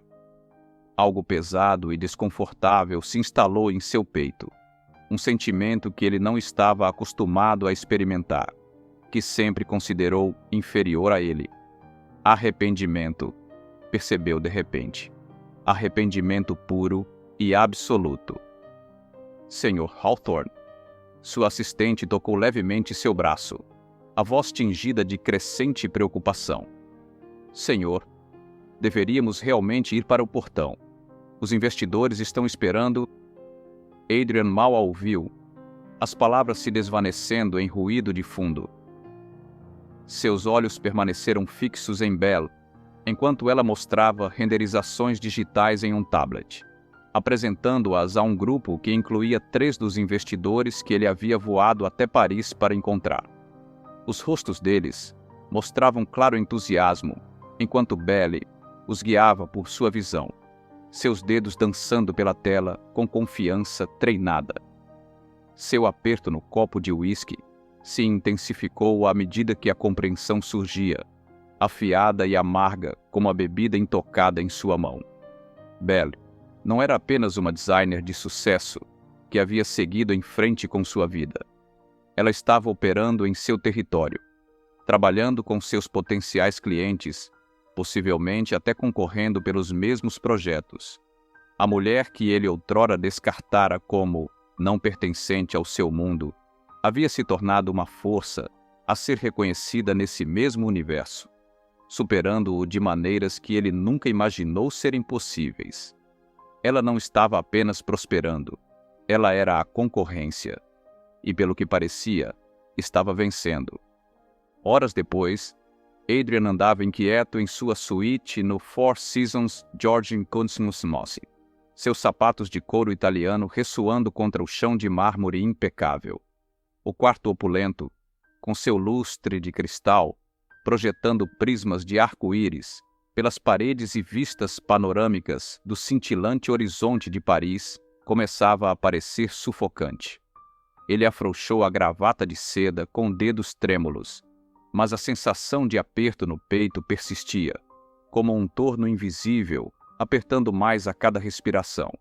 Algo pesado e desconfortável se instalou em seu peito, um sentimento que ele não estava acostumado a experimentar, que sempre considerou inferior a ele. Arrependimento, percebeu de repente. Arrependimento puro e absoluto. Sr. Hawthorne. Sua assistente tocou levemente seu braço, a voz tingida de crescente preocupação. Senhor, deveríamos realmente ir para o portão. Os investidores estão esperando. Adrian mal a ouviu, as palavras se desvanecendo em ruído de fundo. Seus olhos permaneceram fixos em Belle, enquanto ela mostrava renderizações digitais em um tablet, apresentando-as a um grupo que incluía 3 dos investidores que ele havia voado até Paris para encontrar. Os rostos deles mostravam claro entusiasmo, enquanto Belle os guiava por sua visão, seus dedos dançando pela tela com confiança treinada. Seu aperto no copo de uísque se intensificou à medida que a compreensão surgia, afiada e amarga como a bebida intocada em sua mão. Belle não era apenas uma designer de sucesso que havia seguido em frente com sua vida. Ela estava operando em seu território, trabalhando com seus potenciais clientes, possivelmente até concorrendo pelos mesmos projetos. A mulher que ele outrora descartara como não pertencente ao seu mundo havia se tornado uma força a ser reconhecida nesse mesmo universo, superando-o de maneiras que ele nunca imaginou serem possíveis. Ela não estava apenas prosperando, ela era a concorrência, e pelo que parecia, estava vencendo. Horas depois, Adrian andava inquieto em sua suíte no Four Seasons Georgian Cosmos Mossy, seus sapatos de couro italiano ressoando contra o chão de mármore impecável. O quarto opulento, com seu lustre de cristal, projetando prismas de arco-íris pelas paredes e vistas panorâmicas do cintilante horizonte de Paris, começava a parecer sufocante. Ele afrouxou a gravata de seda com dedos trêmulos, mas a sensação de aperto no peito persistia, como um torno invisível apertando mais a cada respiração.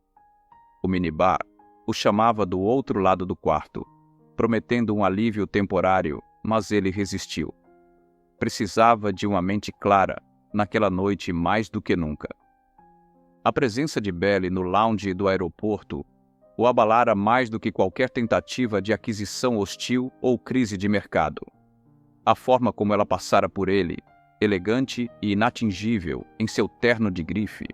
O minibar o chamava do outro lado do quarto, prometendo um alívio temporário, mas ele resistiu. Precisava de uma mente clara naquela noite mais do que nunca. A presença de Belle no lounge do aeroporto o abalara mais do que qualquer tentativa de aquisição hostil ou crise de mercado. A forma como ela passara por ele, elegante e inatingível em seu terno de grife,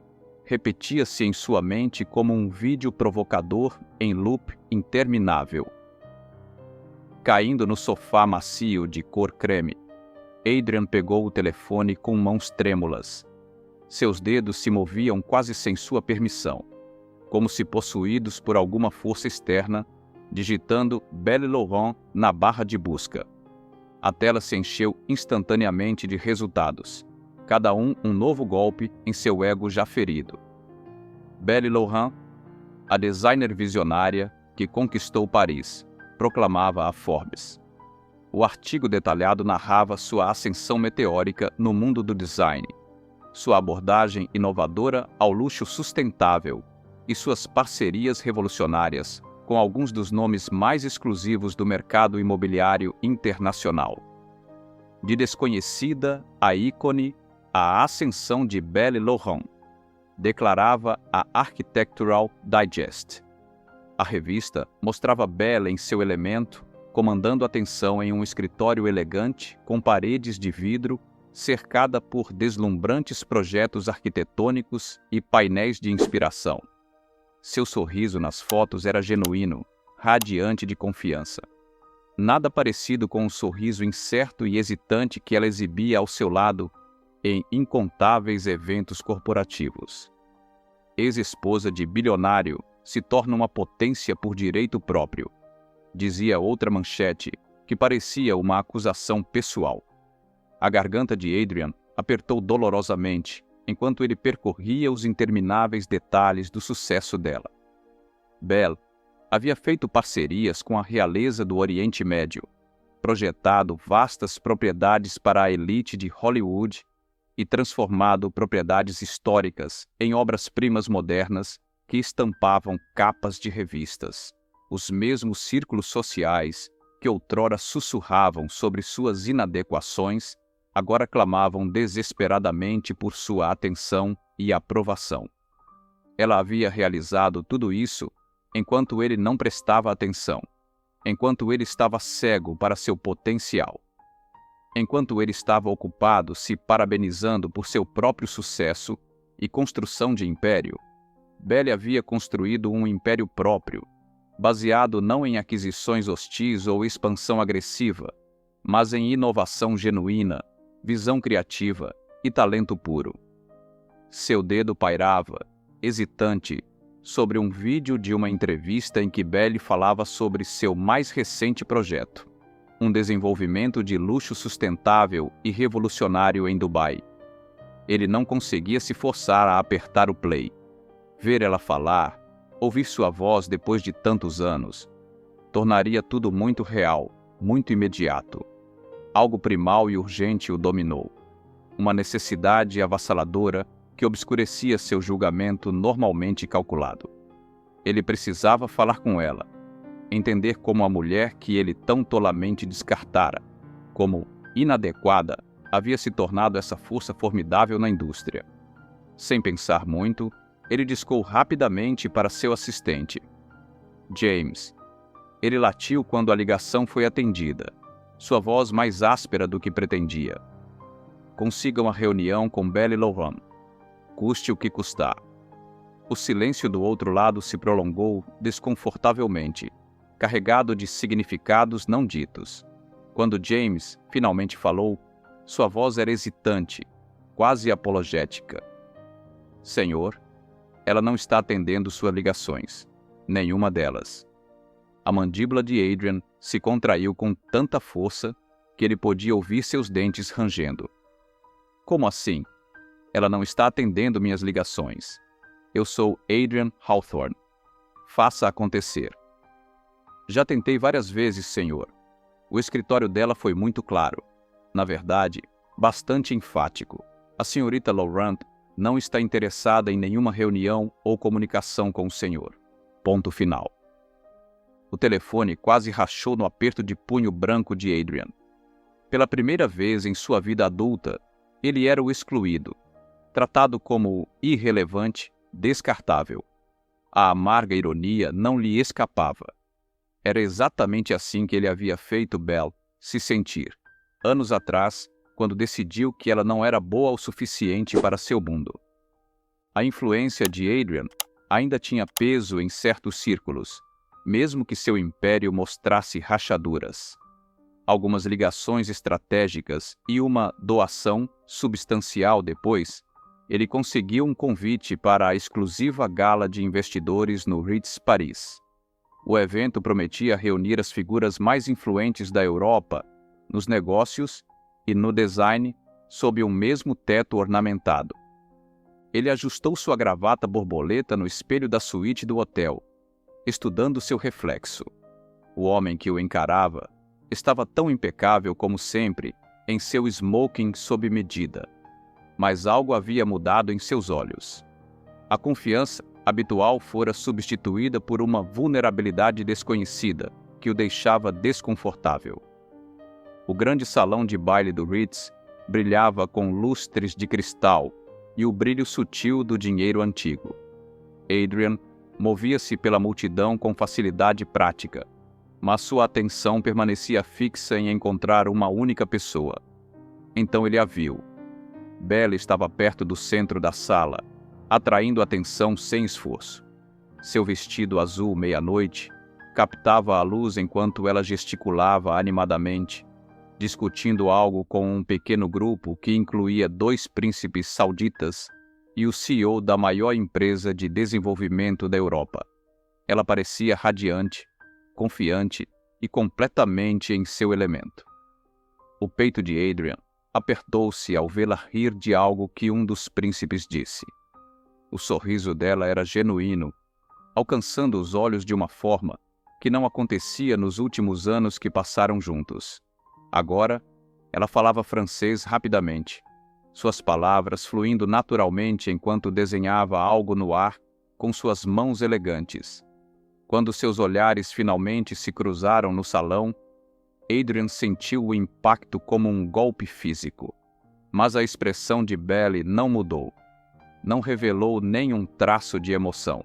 repetia-se em sua mente como um vídeo provocador em loop interminável. Caindo no sofá macio de cor creme, Adrian pegou o telefone com mãos trêmulas. Seus dedos se moviam quase sem sua permissão, como se possuídos por alguma força externa, digitando Belle Laurent na barra de busca. A tela se encheu instantaneamente de resultados, cada um novo golpe em seu ego já ferido. Belle Laurent, a designer visionária, que conquistou Paris, proclamava a Forbes. O artigo detalhado narrava sua ascensão meteórica no mundo do design, sua abordagem inovadora ao luxo sustentável e suas parcerias revolucionárias com alguns dos nomes mais exclusivos do mercado imobiliário internacional. De desconhecida a ícone, a ascensão de Belle Laurent, declarava a Architectural Digest. A revista mostrava Belle em seu elemento, comandando atenção em um escritório elegante com paredes de vidro, cercada por deslumbrantes projetos arquitetônicos e painéis de inspiração. Seu sorriso nas fotos era genuíno, radiante de confiança. Nada parecido com o sorriso incerto e hesitante que ela exibia ao seu lado em incontáveis eventos corporativos. Ex-esposa de bilionário se torna uma potência por direito próprio, dizia outra manchete, que parecia uma acusação pessoal. A garganta de Adrian apertou dolorosamente enquanto ele percorria os intermináveis detalhes do sucesso dela. Belle havia feito parcerias com a realeza do Oriente Médio, projetado vastas propriedades para a elite de Hollywood e transformado propriedades históricas em obras-primas modernas que estampavam capas de revistas. Os mesmos círculos sociais que outrora sussurravam sobre suas inadequações, agora clamavam desesperadamente por sua atenção e aprovação. Ela havia realizado tudo isso enquanto ele não prestava atenção, enquanto ele estava cego para seu potencial. Enquanto ele estava ocupado se parabenizando por seu próprio sucesso e construção de império, Belle havia construído um império próprio, baseado não em aquisições hostis ou expansão agressiva, mas em inovação genuína, visão criativa e talento puro. Seu dedo pairava, hesitante, sobre um vídeo de uma entrevista em que Belle falava sobre seu mais recente projeto, um desenvolvimento de luxo sustentável e revolucionário em Dubai. Ele não conseguia se forçar a apertar o play. Ver ela falar, ouvir sua voz depois de tantos anos, tornaria tudo muito real, muito imediato. Algo primal e urgente o dominou. Uma necessidade avassaladora que obscurecia seu julgamento normalmente calculado. Ele precisava falar com ela, entender como a mulher que ele tão tolamente descartara, como inadequada, havia se tornado essa força formidável na indústria. Sem pensar muito, ele discou rapidamente para seu assistente. James. Ele latiu quando a ligação foi atendida, sua voz mais áspera do que pretendia. Consiga uma reunião com Belle Laurent, custe o que custar. O silêncio do outro lado se prolongou desconfortavelmente, carregado de significados não ditos. Quando James finalmente falou, sua voz era hesitante, quase apologética. Senhor, ela não está atendendo suas ligações, nenhuma delas. A mandíbula de Adrian se contraiu com tanta força que ele podia ouvir seus dentes rangendo. Como assim? Ela não está atendendo minhas ligações. Eu sou Adrian Hawthorne. Faça acontecer. Já tentei várias vezes, senhor. O escritório dela foi muito claro. Na verdade, bastante enfático. A senhorita Laurent não está interessada em nenhuma reunião ou comunicação com o senhor. Ponto final. O telefone quase rachou no aperto de punho branco de Adrian. Pela primeira vez em sua vida adulta, ele era o excluído, tratado como irrelevante, descartável. A amarga ironia não lhe escapava. Era exatamente assim que ele havia feito Belle se sentir, anos atrás, quando decidiu que ela não era boa o suficiente para seu mundo. A influência de Adrian ainda tinha peso em certos círculos, mesmo que seu império mostrasse rachaduras. Algumas ligações estratégicas e uma doação substancial depois, ele conseguiu um convite para a exclusiva gala de investidores no Ritz Paris. O evento prometia reunir as figuras mais influentes da Europa, nos negócios e no design, sob um mesmo teto ornamentado. Ele ajustou sua gravata borboleta no espelho da suíte do hotel, estudando seu reflexo. O homem que o encarava estava tão impecável como sempre em seu smoking sob medida, mas algo havia mudado em seus olhos. A confiança habitual fora substituída por uma vulnerabilidade desconhecida que o deixava desconfortável. O grande salão de baile do Ritz brilhava com lustres de cristal e o brilho sutil do dinheiro antigo. Adrian movia-se pela multidão com facilidade prática, mas sua atenção permanecia fixa em encontrar uma única pessoa. Então ele a viu. Belle estava perto do centro da sala, atraindo atenção sem esforço. Seu vestido azul meia-noite captava a luz enquanto ela gesticulava animadamente, discutindo algo com um pequeno grupo que incluía 2 príncipes sauditas e o CEO da maior empresa de desenvolvimento da Europa. Ela parecia radiante, confiante e completamente em seu elemento. O peito de Adrian apertou-se ao vê-la rir de algo que um dos príncipes disse. O sorriso dela era genuíno, alcançando os olhos de uma forma que não acontecia nos últimos anos que passaram juntos. Agora, ela falava francês rapidamente, suas palavras fluindo naturalmente enquanto desenhava algo no ar com suas mãos elegantes. Quando seus olhares finalmente se cruzaram no salão, Adrian sentiu o impacto como um golpe físico. Mas a expressão de Belle não mudou. Não revelou nenhum traço de emoção.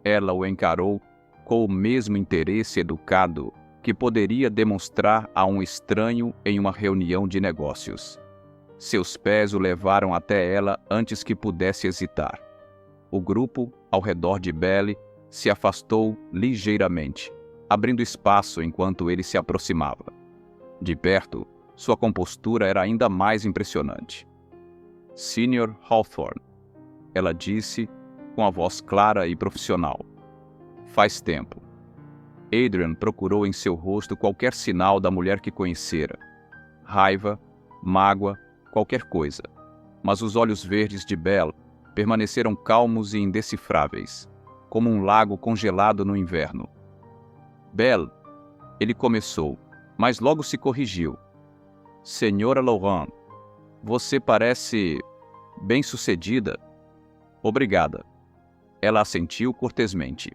Ela o encarou com o mesmo interesse educado que poderia demonstrar a um estranho em uma reunião de negócios. Seus pés o levaram até ela antes que pudesse hesitar. O grupo, ao redor de Belle, se afastou ligeiramente, abrindo espaço enquanto ele se aproximava. De perto, sua compostura era ainda mais impressionante. Sr. Hawthorne, ela disse com a voz clara e profissional. Faz tempo. Adrian procurou em seu rosto qualquer sinal da mulher que conhecera. Raiva, mágoa, qualquer coisa. Mas os olhos verdes de Belle permaneceram calmos e indecifráveis, como um lago congelado no inverno. Belle, ele começou, mas logo se corrigiu. Senhora Laurent, você parece bem-sucedida. Obrigada. Ela assentiu cortesmente.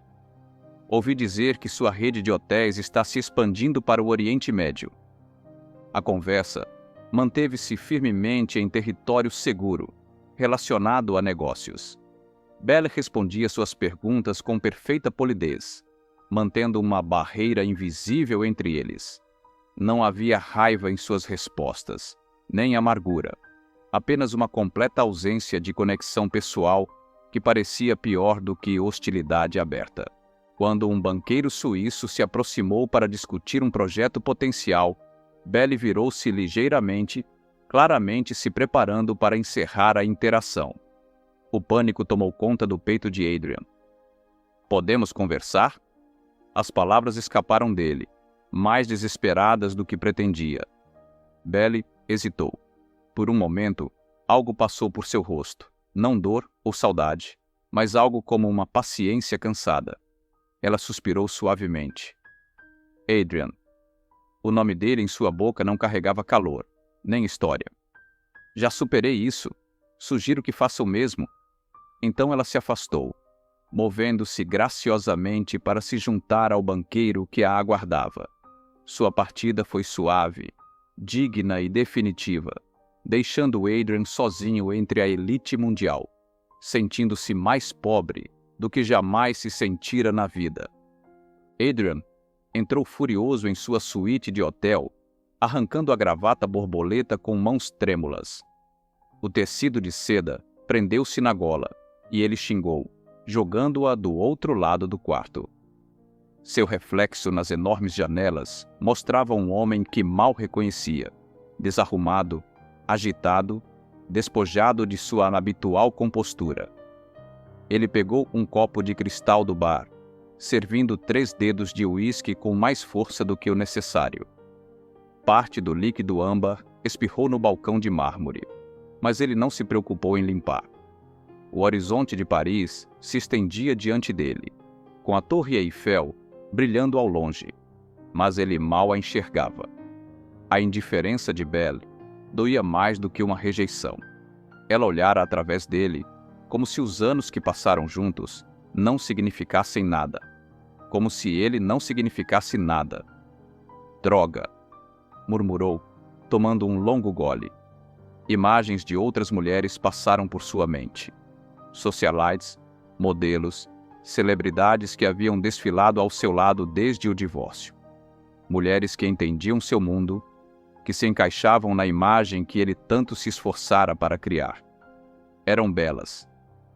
Ouvi dizer que sua rede de hotéis está se expandindo para o Oriente Médio. A conversa manteve-se firmemente em território seguro, relacionado a negócios. Belle respondia suas perguntas com perfeita polidez, mantendo uma barreira invisível entre eles. Não havia raiva em suas respostas, nem amargura, apenas uma completa ausência de conexão pessoal que parecia pior do que hostilidade aberta. Quando um banqueiro suíço se aproximou para discutir um projeto potencial, Belle virou-se ligeiramente, claramente se preparando para encerrar a interação. O pânico tomou conta do peito de Adrian. Podemos conversar? As palavras escaparam dele, mais desesperadas do que pretendia. Belle hesitou. Por um momento, algo passou por seu rosto, não dor ou saudade, mas algo como uma paciência cansada. Ela suspirou suavemente. Adrian. O nome dele em sua boca não carregava calor, nem história. Já superei isso. Sugiro que faça o mesmo. Então ela se afastou, movendo-se graciosamente para se juntar ao banqueiro que a aguardava. Sua partida foi suave, digna e definitiva, deixando Adrian sozinho entre a elite mundial, sentindo-se mais pobre do que jamais se sentira na vida. Adrian entrou furioso em sua suíte de hotel, arrancando a gravata borboleta com mãos trêmulas. O tecido de seda prendeu-se na gola e ele xingou, jogando-a do outro lado do quarto. Seu reflexo nas enormes janelas mostrava um homem que mal reconhecia, desarrumado, agitado, despojado de sua habitual compostura. Ele pegou um copo de cristal do bar, servindo 3 dedos de uísque com mais força do que o necessário. Parte do líquido âmbar espirrou no balcão de mármore, mas ele não se preocupou em limpar. O horizonte de Paris se estendia diante dele, com a Torre Eiffel brilhando ao longe, mas ele mal a enxergava. A indiferença de Belle doía mais do que uma rejeição. Ela olhara através dele, como se os anos que passaram juntos não significassem nada, como se ele não significasse nada. Droga, murmurou, tomando um longo gole. Imagens de outras mulheres passaram por sua mente. Socialites, modelos, celebridades que haviam desfilado ao seu lado desde o divórcio. Mulheres que entendiam seu mundo, que se encaixavam na imagem que ele tanto se esforçara para criar. Eram belas,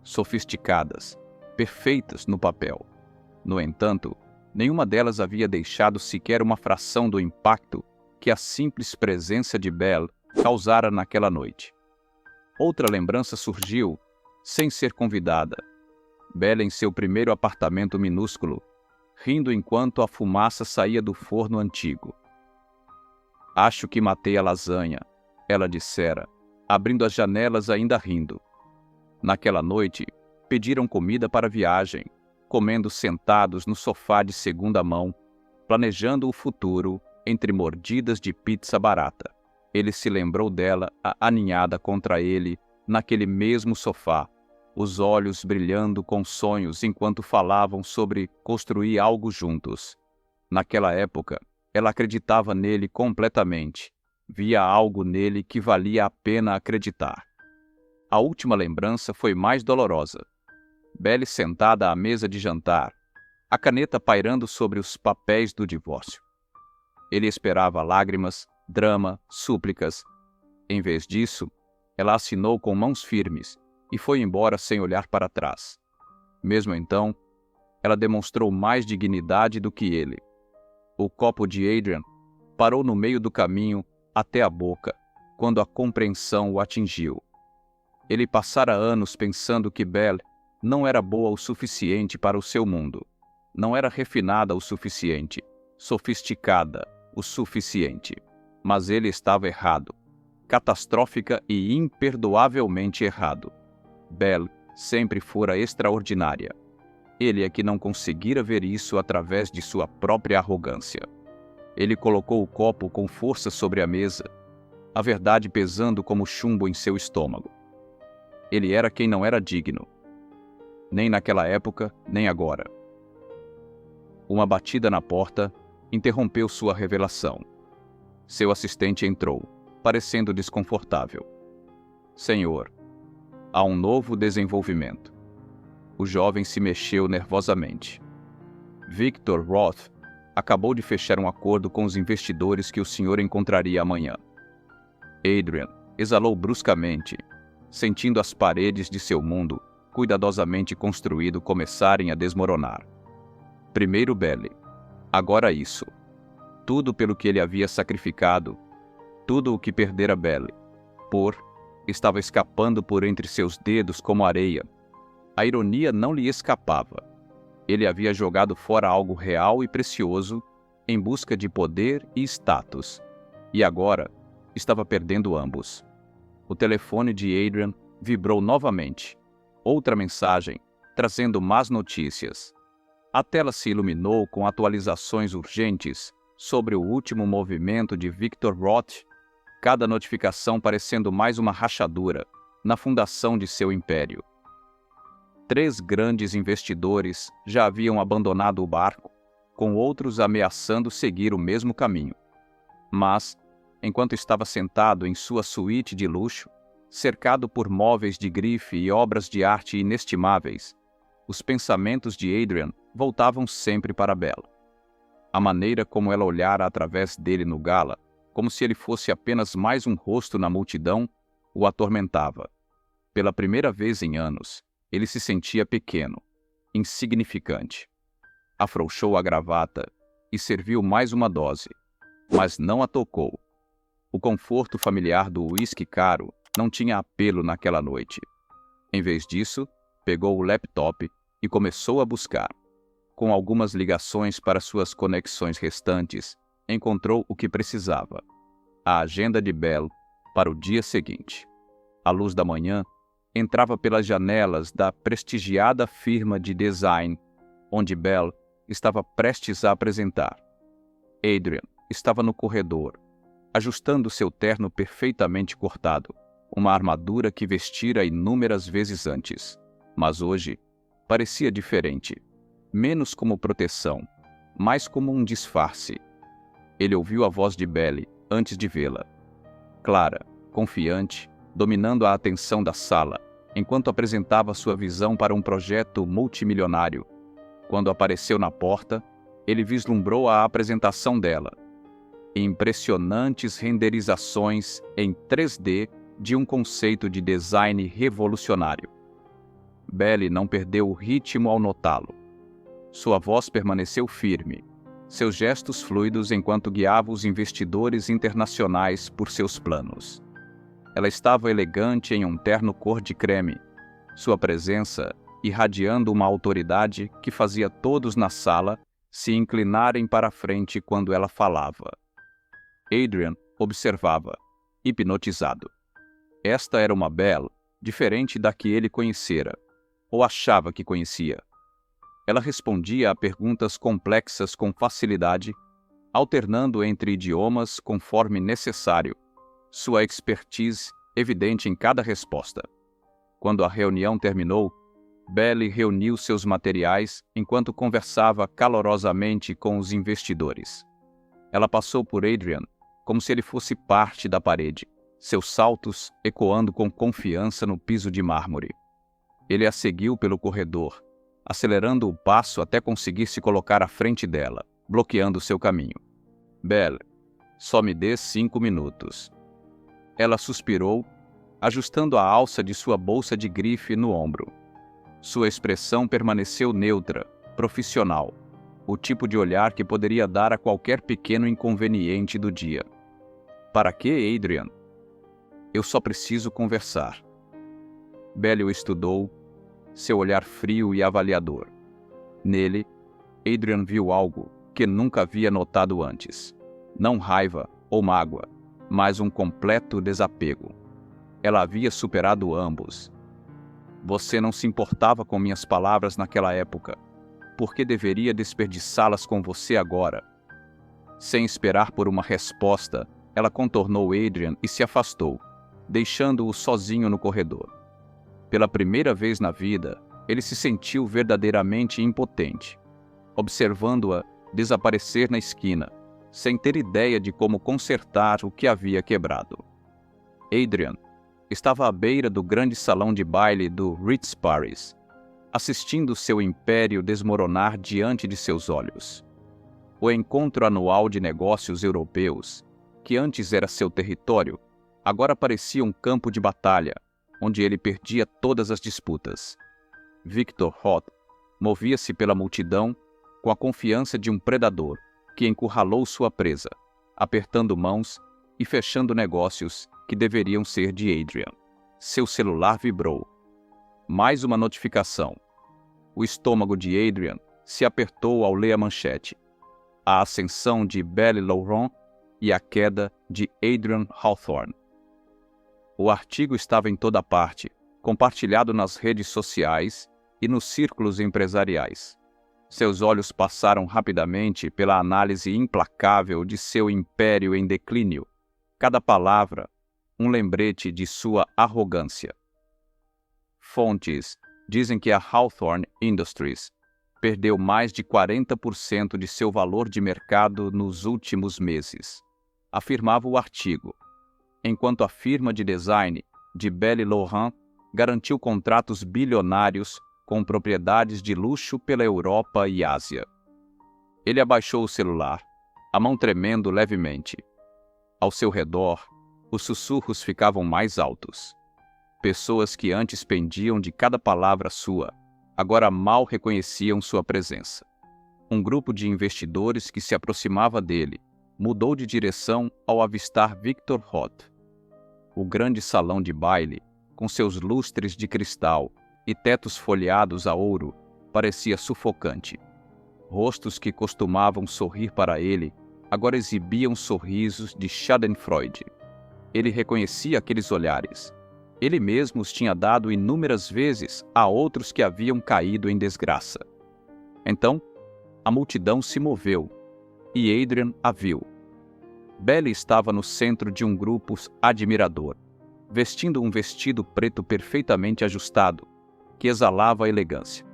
sofisticadas, perfeitas no papel. No entanto, nenhuma delas havia deixado sequer uma fração do impacto que a simples presença de Belle causara naquela noite. Outra lembrança surgiu, sem ser convidada. Belle em seu primeiro apartamento minúsculo, rindo enquanto a fumaça saía do forno antigo. Acho que matei a lasanha, ela dissera, abrindo as janelas ainda rindo. Naquela noite, pediram comida para a viagem, comendo sentados no sofá de segunda mão, planejando o futuro entre mordidas de pizza barata. Ele se lembrou dela aninhada contra ele, naquele mesmo sofá, os olhos brilhando com sonhos enquanto falavam sobre construir algo juntos. Naquela época, ela acreditava nele completamente. Via algo nele que valia a pena acreditar. A última lembrança foi mais dolorosa. Belle sentada à mesa de jantar, a caneta pairando sobre os papéis do divórcio. Ele esperava lágrimas, drama, súplicas. Em vez disso, ela assinou com mãos firmes e foi embora sem olhar para trás. Mesmo então, ela demonstrou mais dignidade do que ele. O copo de Adrian parou no meio do caminho até a boca, quando a compreensão o atingiu. Ele passara anos pensando que Belle não era boa o suficiente para o seu mundo. Não era refinada o suficiente, sofisticada o suficiente. Mas ele estava errado, catastrófica e imperdoavelmente errado. Belle sempre fora extraordinária. Ele é que não conseguira ver isso através de sua própria arrogância. Ele colocou o copo com força sobre a mesa, a verdade pesando como chumbo em seu estômago. Ele era quem não era digno. Nem naquela época, nem agora. Uma batida na porta interrompeu sua revelação. Seu assistente entrou, parecendo desconfortável. Senhor, há um novo desenvolvimento. O jovem se mexeu nervosamente. Victor Roth acabou de fechar um acordo com os investidores que o senhor encontraria amanhã. Adrian exalou bruscamente, sentindo as paredes de seu mundo, cuidadosamente construído, começarem a desmoronar. Primeiro Belle, agora isso. Tudo pelo que ele havia sacrificado, tudo o que perdera Belle, estava escapando por entre seus dedos como areia. A ironia não lhe escapava. Ele havia jogado fora algo real e precioso em busca de poder e status, e agora estava perdendo ambos. O telefone de Adrian vibrou novamente. Outra mensagem, trazendo más notícias. A tela se iluminou com atualizações urgentes sobre o último movimento de Victor Roth, cada notificação parecendo mais uma rachadura na fundação de seu império. 3 grandes investidores já haviam abandonado o barco, com outros ameaçando seguir o mesmo caminho. Mas, enquanto estava sentado em sua suíte de luxo, cercado por móveis de grife e obras de arte inestimáveis, os pensamentos de Adrian voltavam sempre para Belle. A maneira como ela olhara através dele no gala, como se ele fosse apenas mais um rosto na multidão, o atormentava. Pela primeira vez em anos, ele se sentia pequeno, insignificante. Afrouxou a gravata e serviu mais uma dose, mas não a tocou. O conforto familiar do uísque caro não tinha apelo naquela noite. Em vez disso, pegou o laptop e começou a buscar. Com algumas ligações para suas conexões restantes, encontrou o que precisava: a agenda de Belle para o dia seguinte. A luz da manhã entrava pelas janelas da prestigiada firma de design onde Belle estava prestes a apresentar. Adrian estava no corredor, ajustando seu terno perfeitamente cortado, uma armadura que vestira inúmeras vezes antes, mas hoje parecia diferente, menos como proteção, mais como um disfarce. Ele ouviu a voz de Belle antes de vê-la. Clara, confiante, dominando a atenção da sala, enquanto apresentava sua visão para um projeto multimilionário. Quando apareceu na porta, ele vislumbrou a apresentação dela. Impressionantes renderizações em 3D de um conceito de design revolucionário. Belle não perdeu o ritmo ao notá-lo. Sua voz permaneceu firme, seus gestos fluidos enquanto guiava os investidores internacionais por seus planos. Ela estava elegante em um terno cor de creme, sua presença irradiando uma autoridade que fazia todos na sala se inclinarem para a frente quando ela falava. Adrian observava, hipnotizado. Esta era uma Belle diferente da que ele conhecera, ou achava que conhecia. Ela respondia a perguntas complexas com facilidade, alternando entre idiomas conforme necessário, sua expertise evidente em cada resposta. Quando a reunião terminou, Belle reuniu seus materiais enquanto conversava calorosamente com os investidores. Ela passou por Adrian como se ele fosse parte da parede, seus saltos ecoando com confiança no piso de mármore. Ele a seguiu pelo corredor, acelerando o passo até conseguir se colocar à frente dela, bloqueando seu caminho. Belle, só me dê 5 minutos. Ela suspirou, ajustando a alça de sua bolsa de grife no ombro. Sua expressão permaneceu neutra, profissional, o tipo de olhar que poderia dar a qualquer pequeno inconveniente do dia. Para que, Adrian? Eu só preciso conversar. Belle o estudou, seu olhar frio e avaliador. Nele, Adrian viu algo que nunca havia notado antes. Não raiva ou mágoa, mas um completo desapego. Ela havia superado ambos. Você não se importava com minhas palavras naquela época. Por que deveria desperdiçá-las com você agora? Sem esperar por uma resposta, ela contornou Adrian e se afastou, deixando-o sozinho no corredor. Pela primeira vez na vida, ele se sentiu verdadeiramente impotente, observando-a desaparecer na esquina, sem ter ideia de como consertar o que havia quebrado. Adrian estava à beira do grande salão de baile do Ritz Paris, assistindo seu império desmoronar diante de seus olhos. O encontro anual de negócios europeus, que antes era seu território, agora parecia um campo de batalha, onde ele perdia todas as disputas. Victor Roth movia-se pela multidão com a confiança de um predador que encurralou sua presa, apertando mãos e fechando negócios que deveriam ser de Adrian. Seu celular vibrou. Mais uma notificação. O estômago de Adrian se apertou ao ler a manchete. A ascensão de Belle Laurent e a queda de Adrian Hawthorne. O artigo estava em toda parte, compartilhado nas redes sociais e nos círculos empresariais. Seus olhos passaram rapidamente pela análise implacável de seu império em declínio. Cada palavra, um lembrete de sua arrogância. Fontes dizem que a Hawthorne Industries perdeu mais de 40% de seu valor de mercado nos últimos meses, afirmava o artigo, enquanto a firma de design de Belle Laurent garantiu contratos bilionários com propriedades de luxo pela Europa e Ásia. Ele abaixou o celular, a mão tremendo levemente. Ao seu redor, os sussurros ficavam mais altos. Pessoas que antes pendiam de cada palavra sua, agora mal reconheciam sua presença. Um grupo de investidores que se aproximava dele mudou de direção ao avistar Victor Roth. O grande salão de baile, com seus lustres de cristal e tetos folheados a ouro, parecia sufocante. Rostos que costumavam sorrir para ele agora exibiam sorrisos de Schadenfreude. Ele reconhecia aqueles olhares. Ele mesmo os tinha dado inúmeras vezes a outros que haviam caído em desgraça. Então, a multidão se moveu, e Adrian a viu. Belly estava no centro de um grupo admirador, vestindo um vestido preto perfeitamente ajustado, que exalava elegância.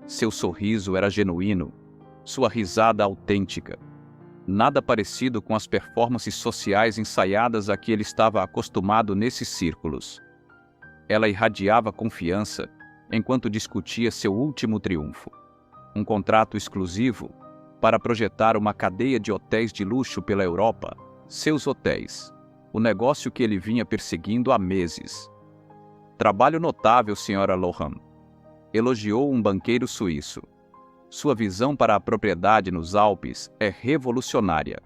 Seu sorriso era genuíno, sua risada autêntica. Nada parecido com as performances sociais ensaiadas a que ele estava acostumado nesses círculos. Ela irradiava confiança enquanto discutia seu último triunfo. Um contrato exclusivo para projetar uma cadeia de hotéis de luxo pela Europa, seus hotéis, o negócio que ele vinha perseguindo há meses. Trabalho notável, Sra. Lohan, elogiou um banqueiro suíço. Sua visão para a propriedade nos Alpes é revolucionária.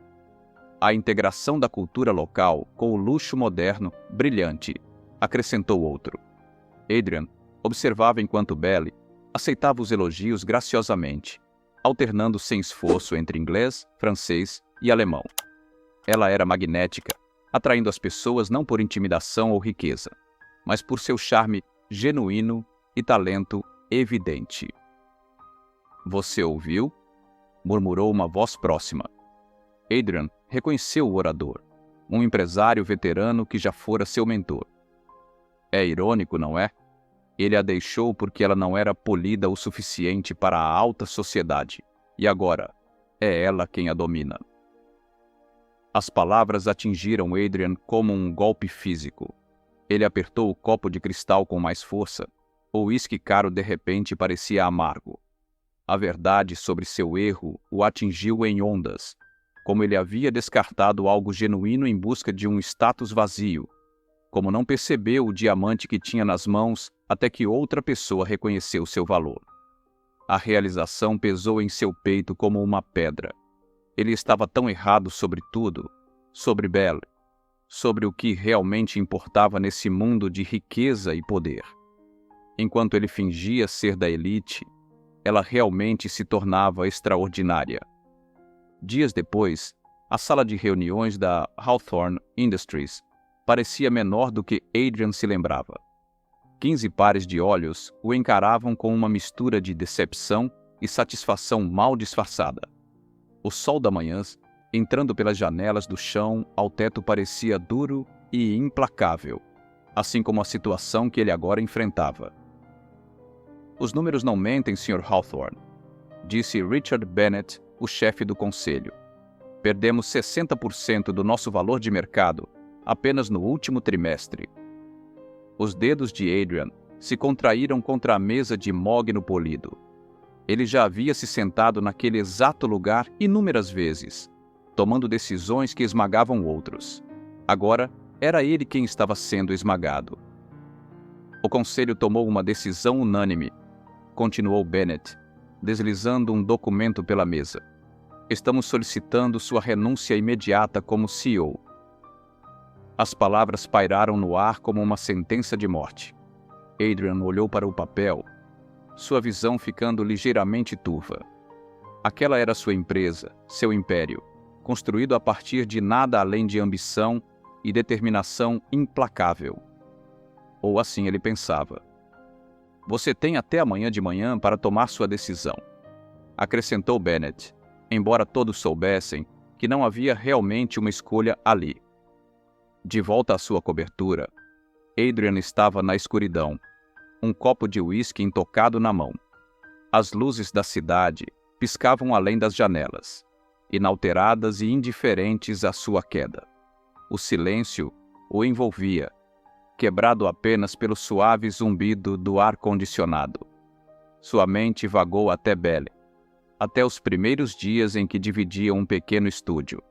A integração da cultura local com o luxo moderno, brilhante, acrescentou outro. Adrian observava enquanto Belly aceitava os elogios graciosamente, alternando sem esforço entre inglês, francês e alemão. Ela era magnética, atraindo as pessoas não por intimidação ou riqueza, mas por seu charme genuíno e talento evidente. Você ouviu? Murmurou uma voz próxima. Adrian reconheceu o orador, um empresário veterano que já fora seu mentor. É irônico, não é? Ele a deixou porque ela não era polida o suficiente para a alta sociedade, e agora é ela quem a domina. As palavras atingiram Adrian como um golpe físico. Ele apertou o copo de cristal com mais força. O uísque caro de repente parecia amargo. A verdade sobre seu erro o atingiu em ondas, como ele havia descartado algo genuíno em busca de um status vazio, como não percebeu o diamante que tinha nas mãos até que outra pessoa reconheceu seu valor. A realização pesou em seu peito como uma pedra. Ele estava tão errado sobre tudo, sobre Belly, sobre o que realmente importava nesse mundo de riqueza e poder. Enquanto ele fingia ser da elite, ela realmente se tornava extraordinária. Dias depois, a sala de reuniões da Hawthorne Industries parecia menor do que Adrian se lembrava. 15 pares de olhos o encaravam com uma mistura de decepção e satisfação mal disfarçada. O sol da manhã, entrando pelas janelas do chão ao teto, parecia duro e implacável, assim como a situação que ele agora enfrentava. Os números não mentem, Sr. Hawthorne, disse Richard Bennett, o chefe do conselho. Perdemos 60% do nosso valor de mercado apenas no último trimestre. Os dedos de Adrian se contraíram contra a mesa de mogno polido. Ele já havia se sentado naquele exato lugar inúmeras vezes, tomando decisões que esmagavam outros. Agora, era ele quem estava sendo esmagado. O conselho tomou uma decisão unânime, continuou Bennett, deslizando um documento pela mesa. Estamos solicitando sua renúncia imediata como CEO. As palavras pairaram no ar como uma sentença de morte. Adrian olhou para o papel, sua visão ficando ligeiramente turva. Aquela era sua empresa, seu império, construído a partir de nada além de ambição e determinação implacável. Ou assim ele pensava. Você tem até amanhã de manhã para tomar sua decisão, acrescentou Bennett, embora todos soubessem que não havia realmente uma escolha ali. De volta à sua cobertura, Adrian estava na escuridão, um copo de uísque intocado na mão. As luzes da cidade piscavam além das janelas, inalteradas e indiferentes à sua queda. O silêncio o envolvia, quebrado apenas pelo suave zumbido do ar-condicionado. Sua mente vagou até Belly, até os primeiros dias em que dividiam um pequeno estúdio.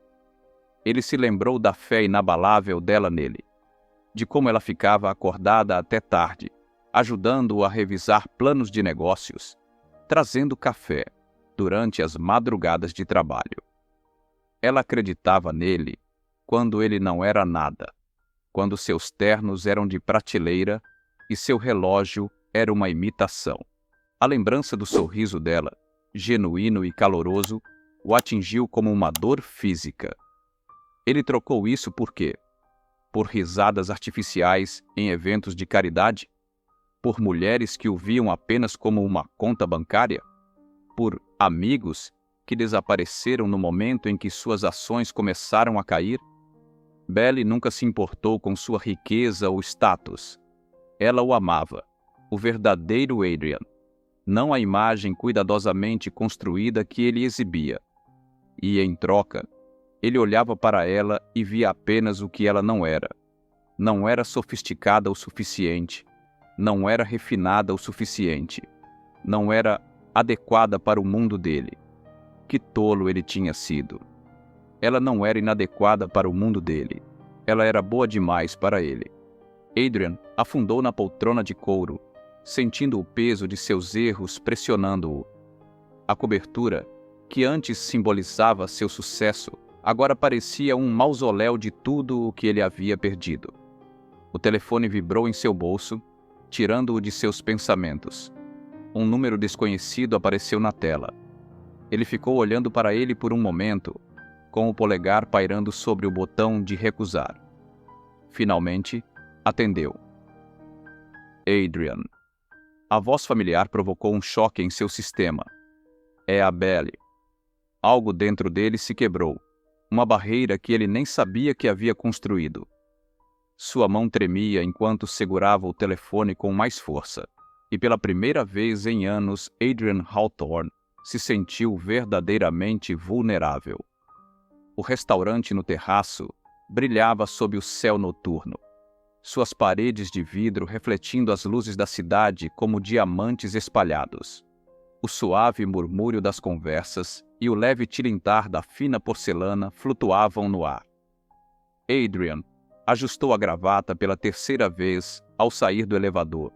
Ele se lembrou da fé inabalável dela nele, de como ela ficava acordada até tarde, ajudando-o a revisar planos de negócios, trazendo café durante as madrugadas de trabalho. Ela acreditava nele quando ele não era nada, quando seus ternos eram de prateleira e seu relógio era uma imitação. A lembrança do sorriso dela, genuíno e caloroso, o atingiu como uma dor física. Ele trocou isso por quê? Por risadas artificiais em eventos de caridade? Por mulheres que o viam apenas como uma conta bancária? por amigos que desapareceram no momento em que suas ações começaram a cair? Belly nunca se importou com sua riqueza ou status. Ela o amava, o verdadeiro Adrian, não a imagem cuidadosamente construída que ele exibia. E, em troca, ele olhava para ela e via apenas o que ela não era. Não era sofisticada o suficiente, não era refinada o suficiente, não era adequada para o mundo dele. Que tolo ele tinha sido! Ela não era inadequada para o mundo dele. Ela era boa demais para ele. Adrian afundou na poltrona de couro, sentindo o peso de seus erros pressionando-o. A cobertura, que antes simbolizava seu sucesso, agora parecia um mausoléu de tudo o que ele havia perdido. O telefone vibrou em seu bolso, tirando-o de seus pensamentos. Um número desconhecido apareceu na tela. Ele ficou olhando para ele por um momento, com o polegar pairando sobre o botão de recusar. Finalmente, atendeu. Adrian. A voz familiar provocou um choque em seu sistema. É a Belly. Algo dentro dele se quebrou, uma barreira que ele nem sabia que havia construído. Sua mão tremia enquanto segurava o telefone com mais força, e pela primeira vez em anos Adrian Hawthorne se sentiu verdadeiramente vulnerável. O restaurante no terraço brilhava sob o céu noturno, suas paredes de vidro refletindo as luzes da cidade como diamantes espalhados. O suave murmúrio das conversas e o leve tilintar da fina porcelana flutuavam no ar. Adrian ajustou a gravata pela terceira vez ao sair do elevador,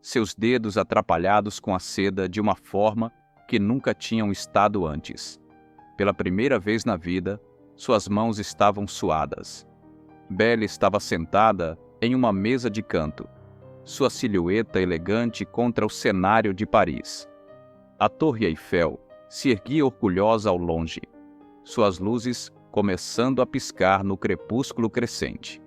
seus dedos atrapalhados com a seda de uma forma que nunca tinham estado antes. Pela primeira vez na vida, suas mãos estavam suadas. Belly estava sentada em uma mesa de canto, sua silhueta elegante contra o cenário de Paris. A Torre Eiffel se erguia orgulhosa ao longe, suas luzes começando a piscar no crepúsculo crescente.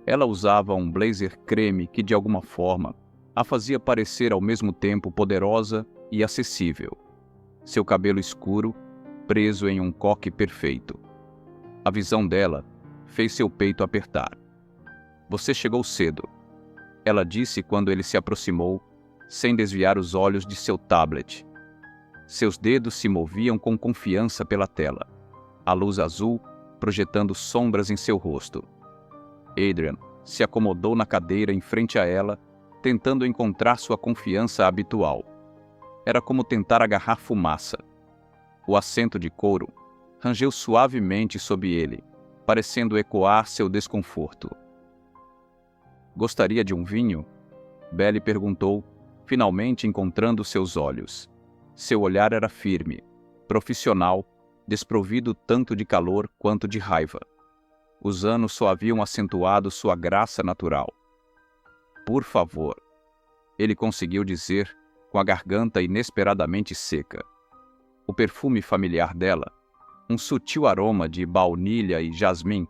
Ela usava um blazer creme que, de alguma forma, a fazia parecer ao mesmo tempo poderosa e acessível. Seu cabelo escuro, preso em um coque perfeito. A visão dela fez seu peito apertar. Você chegou cedo, ela disse quando ele se aproximou, sem desviar os olhos de seu tablet. Seus dedos se moviam com confiança pela tela, a luz azul projetando sombras em seu rosto. Adrian se acomodou na cadeira em frente a ela, tentando encontrar sua confiança habitual. Era como tentar agarrar fumaça. O assento de couro rangeu suavemente sob ele, parecendo ecoar seu desconforto. Gostaria de um vinho? Belly perguntou, finalmente encontrando seus olhos. Seu olhar era firme, profissional, desprovido tanto de calor quanto de raiva. Os anos só haviam acentuado sua graça natural. Por favor, ele conseguiu dizer, com a garganta inesperadamente seca. O perfume familiar dela, um sutil aroma de baunilha e jasmim,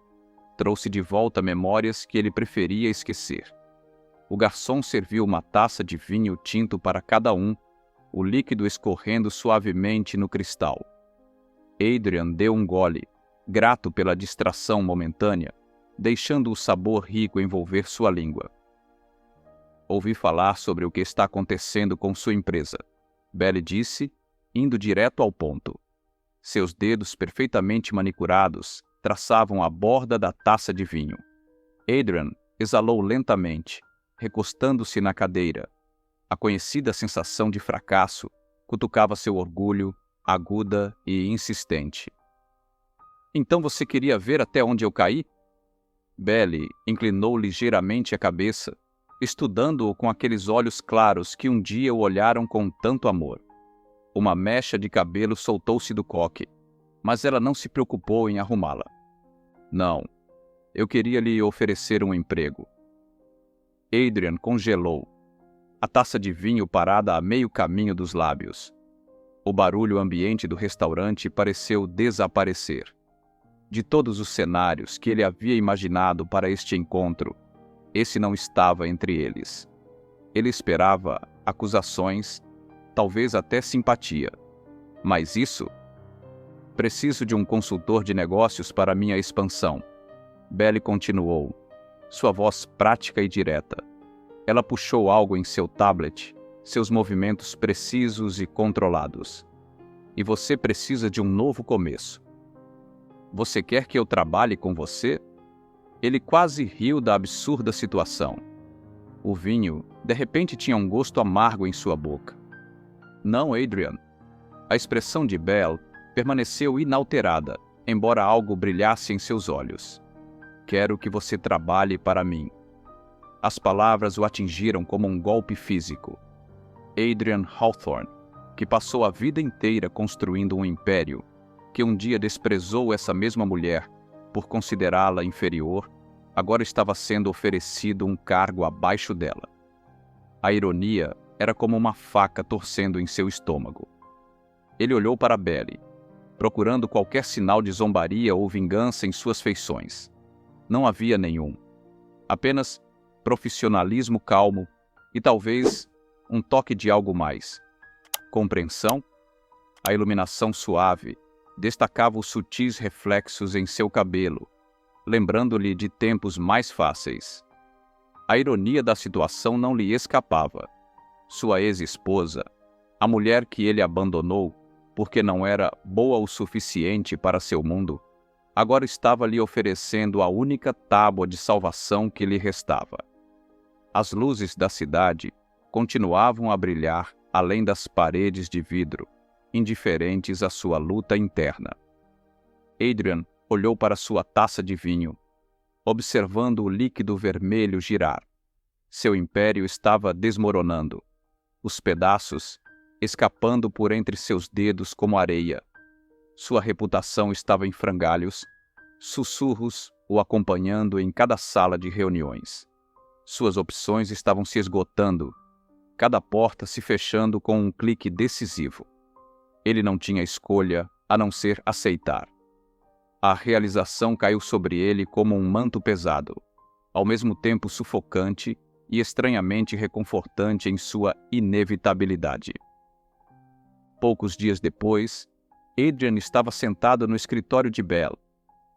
trouxe de volta memórias que ele preferia esquecer. O garçom serviu uma taça de vinho tinto para cada um, o líquido escorrendo suavemente no cristal. Adrian deu um gole, grato pela distração momentânea, deixando o sabor rico envolver sua língua. Ouvi falar sobre o que está acontecendo com sua empresa, Belly disse, indo direto ao ponto. Seus dedos perfeitamente manicurados traçavam a borda da taça de vinho. Adrian exalou lentamente, recostando-se na cadeira. A conhecida sensação de fracasso cutucava seu orgulho, aguda e insistente. Então você queria ver até onde eu caí? Belly inclinou ligeiramente a cabeça, estudando-o com aqueles olhos claros que um dia o olharam com tanto amor. Uma mecha de cabelo soltou-se do coque, mas ela não se preocupou em arrumá-la. Não, eu queria lhe oferecer um emprego. Adrian congelou, a taça de vinho parada a meio caminho dos lábios. O barulho ambiente do restaurante pareceu desaparecer. De todos os cenários que ele havia imaginado para este encontro, esse não estava entre eles. Ele esperava acusações, talvez até simpatia, Mas isso? Preciso de um consultor de negócios para minha expansão. Belly continuou, sua voz prática e direta. Ela puxou algo em seu tablet, seus movimentos precisos e controlados. E você precisa de um novo começo. Você quer que eu trabalhe com você? Ele quase riu da absurda situação. O vinho, de repente, tinha um gosto amargo em sua boca. Não, Adrian. A expressão de Belle permaneceu inalterada, embora algo brilhasse em seus olhos. Quero que você trabalhe para mim. As palavras o atingiram como um golpe físico. Adrian Hawthorne, que passou a vida inteira construindo um império, que um dia desprezou essa mesma mulher por considerá-la inferior, agora estava sendo oferecido um cargo abaixo dela. A ironia era como uma faca torcendo em seu estômago. Ele olhou para Belly, procurando qualquer sinal de zombaria ou vingança em suas feições. Não havia nenhum. Apenas profissionalismo calmo e talvez um toque de algo mais. Compreensão? A iluminação suave destacava os sutis reflexos em seu cabelo, lembrando-lhe de tempos mais fáceis. A ironia da situação não lhe escapava. Sua ex-esposa, a mulher que ele abandonou porque não era boa o suficiente para seu mundo, agora estava lhe oferecendo a única tábua de salvação que lhe restava. As luzes da cidade continuavam a brilhar além das paredes de vidro, indiferentes à sua luta interna. Adrian olhou para sua taça de vinho, observando o líquido vermelho girar. Seu império estava desmoronando, os pedaços escapando por entre seus dedos como areia. Sua reputação estava em frangalhos, sussurros o acompanhando em cada sala de reuniões. Suas opções estavam se esgotando, cada porta se fechando com um clique decisivo. Ele não tinha escolha a não ser aceitar. A realização caiu sobre ele como um manto pesado, ao mesmo tempo sufocante e estranhamente reconfortante em sua inevitabilidade. Poucos dias depois, Adrian estava sentado no escritório de Belle,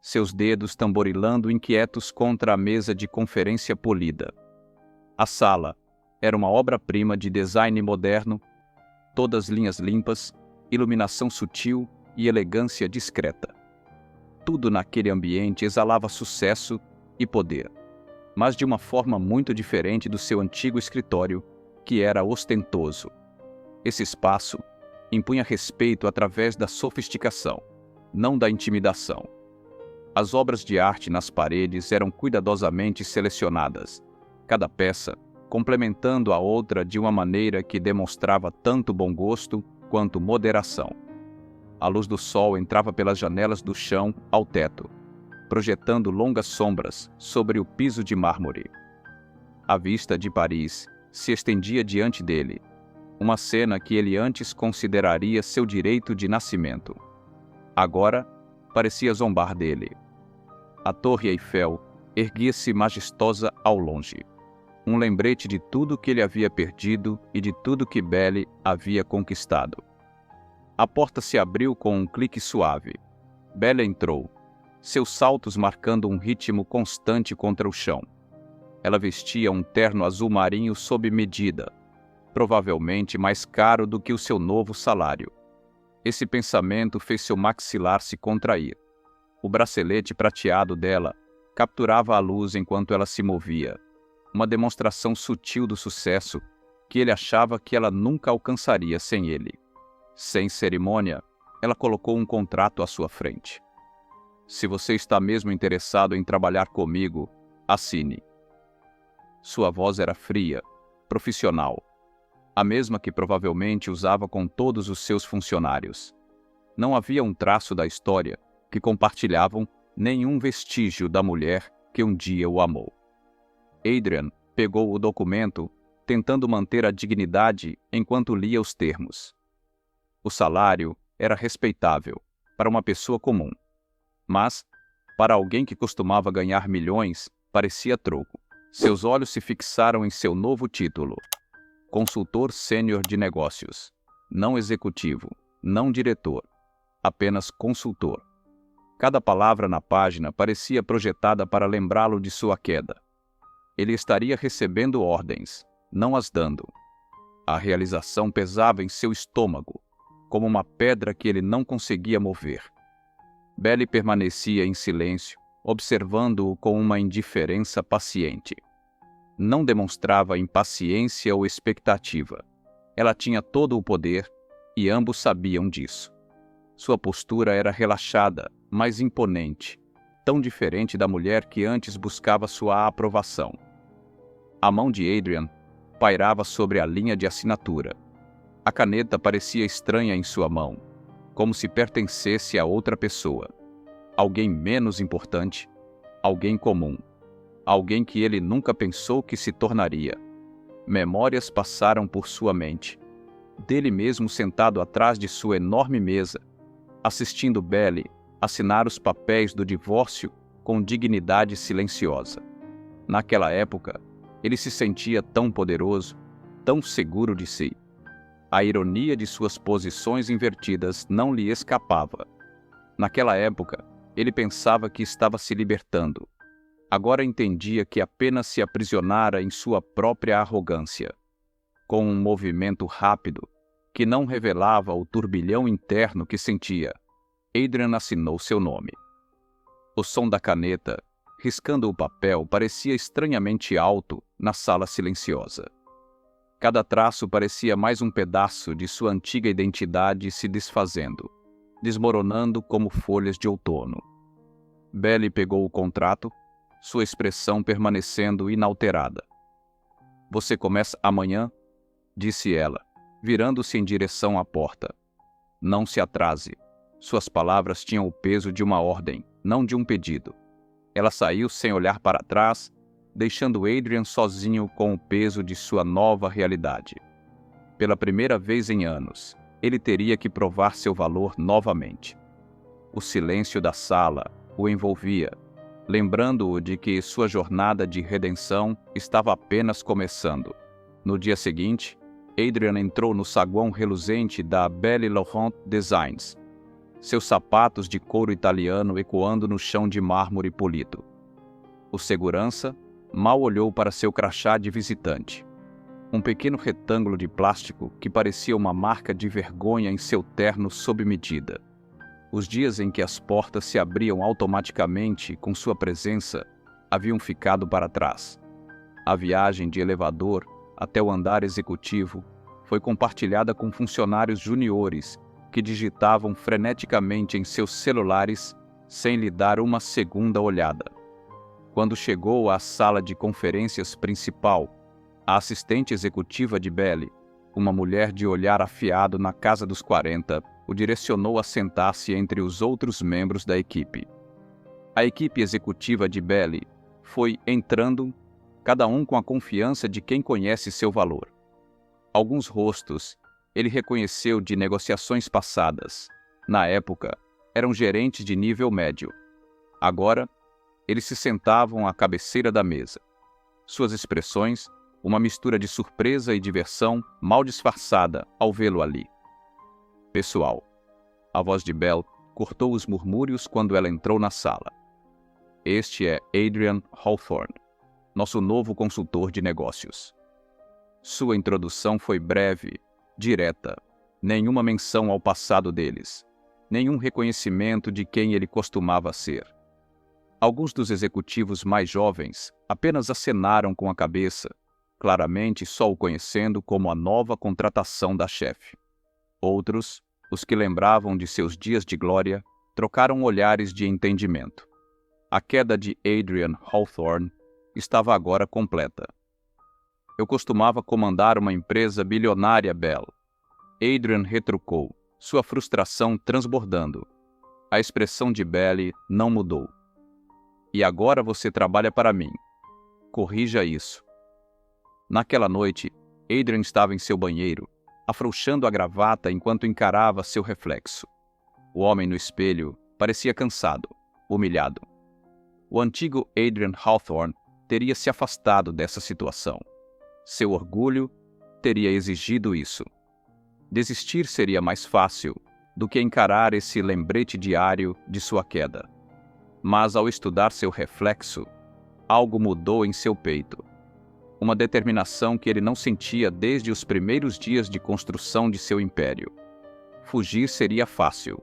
seus dedos tamborilando inquietos contra a mesa de conferência polida. A sala era uma obra-prima de design moderno, todas linhas limpas, iluminação sutil e elegância discreta. Tudo naquele ambiente exalava sucesso e poder, mas de uma forma muito diferente do seu antigo escritório, que era ostentoso. Esse espaço impunha respeito através da sofisticação, não da intimidação. As obras de arte nas paredes eram cuidadosamente selecionadas, cada peça complementando a outra de uma maneira que demonstrava tanto bom gosto quanto moderação. A luz do sol entrava pelas janelas do chão ao teto, projetando longas sombras sobre o piso de mármore. A vista de Paris se estendia diante dele, uma cena que ele antes consideraria seu direito de nascimento. Agora, parecia zombar dele. A Torre Eiffel erguia-se majestosa ao longe, um lembrete de tudo que ele havia perdido e de tudo que Belle havia conquistado. A porta se abriu com um clique suave. Belle entrou, seus saltos marcando um ritmo constante contra o chão. Ela vestia um terno azul marinho sob medida, provavelmente mais caro do que o seu novo salário. Esse pensamento fez seu maxilar se contrair. O bracelete prateado dela capturava a luz enquanto ela se movia, uma demonstração sutil do sucesso que ele achava que ela nunca alcançaria sem ele. Sem cerimônia, ela colocou um contrato à sua frente. Se você está mesmo interessado em trabalhar comigo, assine. Sua voz era fria, profissional, a mesma que provavelmente usava com todos os seus funcionários. Não havia um traço da história que compartilhavam nenhum vestígio da mulher que um dia o amou. Adrian pegou o documento, tentando manter a dignidade enquanto lia os termos. O salário era respeitável para uma pessoa comum, mas, para alguém que costumava ganhar milhões, parecia troco. Seus olhos se fixaram em seu novo título: consultor sênior de negócios, não executivo. não diretor, apenas consultor. Cada palavra na página parecia projetada para lembrá-lo de sua queda. Ele estaria recebendo ordens, não as dando. A realização pesava em seu estômago, como uma pedra que ele não conseguia mover. Belly permanecia em silêncio, observando-o com uma indiferença paciente. Não demonstrava impaciência ou expectativa. Ela tinha todo o poder, e ambos sabiam disso. Sua postura era relaxada, mas imponente, tão diferente da mulher que antes buscava sua aprovação. A mão de Adrian pairava sobre a linha de assinatura. A caneta parecia estranha em sua mão, como se pertencesse a outra pessoa. Alguém menos importante, alguém comum, alguém que ele nunca pensou que se tornaria. Memórias passaram por sua mente. Dele mesmo sentado atrás de sua enorme mesa, assistindo Belly assinar os papéis do divórcio com dignidade silenciosa. Naquela época, ele se sentia tão poderoso, tão seguro de si. A ironia de suas posições invertidas não lhe escapava. Naquela época, ele pensava que estava se libertando. Agora entendia que apenas se aprisionara em sua própria arrogância. Com um movimento rápido, que não revelava o turbilhão interno que sentia, Adrian assinou seu nome. O som da caneta, riscando o papel, parecia estranhamente alto na sala silenciosa. Cada traço parecia mais um pedaço de sua antiga identidade se desfazendo, desmoronando como folhas de outono. Belly pegou o contrato, sua expressão permanecendo inalterada. "Você começa amanhã?" disse ela, virando-se em direção à porta. "Não se atrase." Suas palavras tinham o peso de uma ordem, não de um pedido. Ela saiu sem olhar para trás, deixando Adrian sozinho com o peso de sua nova realidade. Pela primeira vez em anos, ele teria que provar seu valor novamente. O silêncio da sala o envolvia, lembrando-o de que sua jornada de redenção estava apenas começando. No dia seguinte, Adrian entrou no saguão reluzente da Belle Laurent Designs, seus sapatos de couro italiano ecoando no chão de mármore polido. O segurança mal olhou para seu crachá de visitante. Um pequeno retângulo de plástico que parecia uma marca de vergonha em seu terno sob medida. Os dias em que as portas se abriam automaticamente com sua presença haviam ficado para trás. A viagem de elevador até o andar executivo foi compartilhada com funcionários juniores que digitavam freneticamente em seus celulares sem lhe dar uma segunda olhada. Quando chegou à sala de conferências principal, a assistente executiva de Belly, uma mulher de olhar afiado na casa dos 40, o direcionou a sentar-se entre os outros membros da equipe. A equipe executiva de Belly foi entrando, cada um com a confiança de quem conhece seu valor. Alguns rostos ele reconheceu de negociações passadas. Na época, eram gerentes de nível médio. Agora, eles se sentavam à cabeceira da mesa. Suas expressões, uma mistura de surpresa e diversão mal disfarçada ao vê-lo ali. "Pessoal." A voz de Belle cortou os murmúrios quando ela entrou na sala. "Este é Adrian Hawthorne, nosso novo consultor de negócios." Sua introdução foi breve, direta, nenhuma menção ao passado deles, nenhum reconhecimento de quem ele costumava ser. Alguns dos executivos mais jovens apenas acenaram com a cabeça, claramente só o conhecendo como a nova contratação da chefe. Outros, os que lembravam de seus dias de glória, trocaram olhares de entendimento. A queda de Adrian Hawthorne estava agora completa. "Eu costumava comandar uma empresa bilionária, Belle." Adrian retrucou, sua frustração transbordando. A expressão de Belly não mudou. "E agora você trabalha para mim. Corrija isso." Naquela noite, Adrian estava em seu banheiro, afrouxando a gravata enquanto encarava seu reflexo. O homem no espelho parecia cansado, humilhado. O antigo Adrian Hawthorne teria se afastado dessa situação. Seu orgulho teria exigido isso. Desistir seria mais fácil do que encarar esse lembrete diário de sua queda. Mas ao estudar seu reflexo, algo mudou em seu peito. Uma determinação que ele não sentia desde os primeiros dias de construção de seu império. Fugir seria fácil,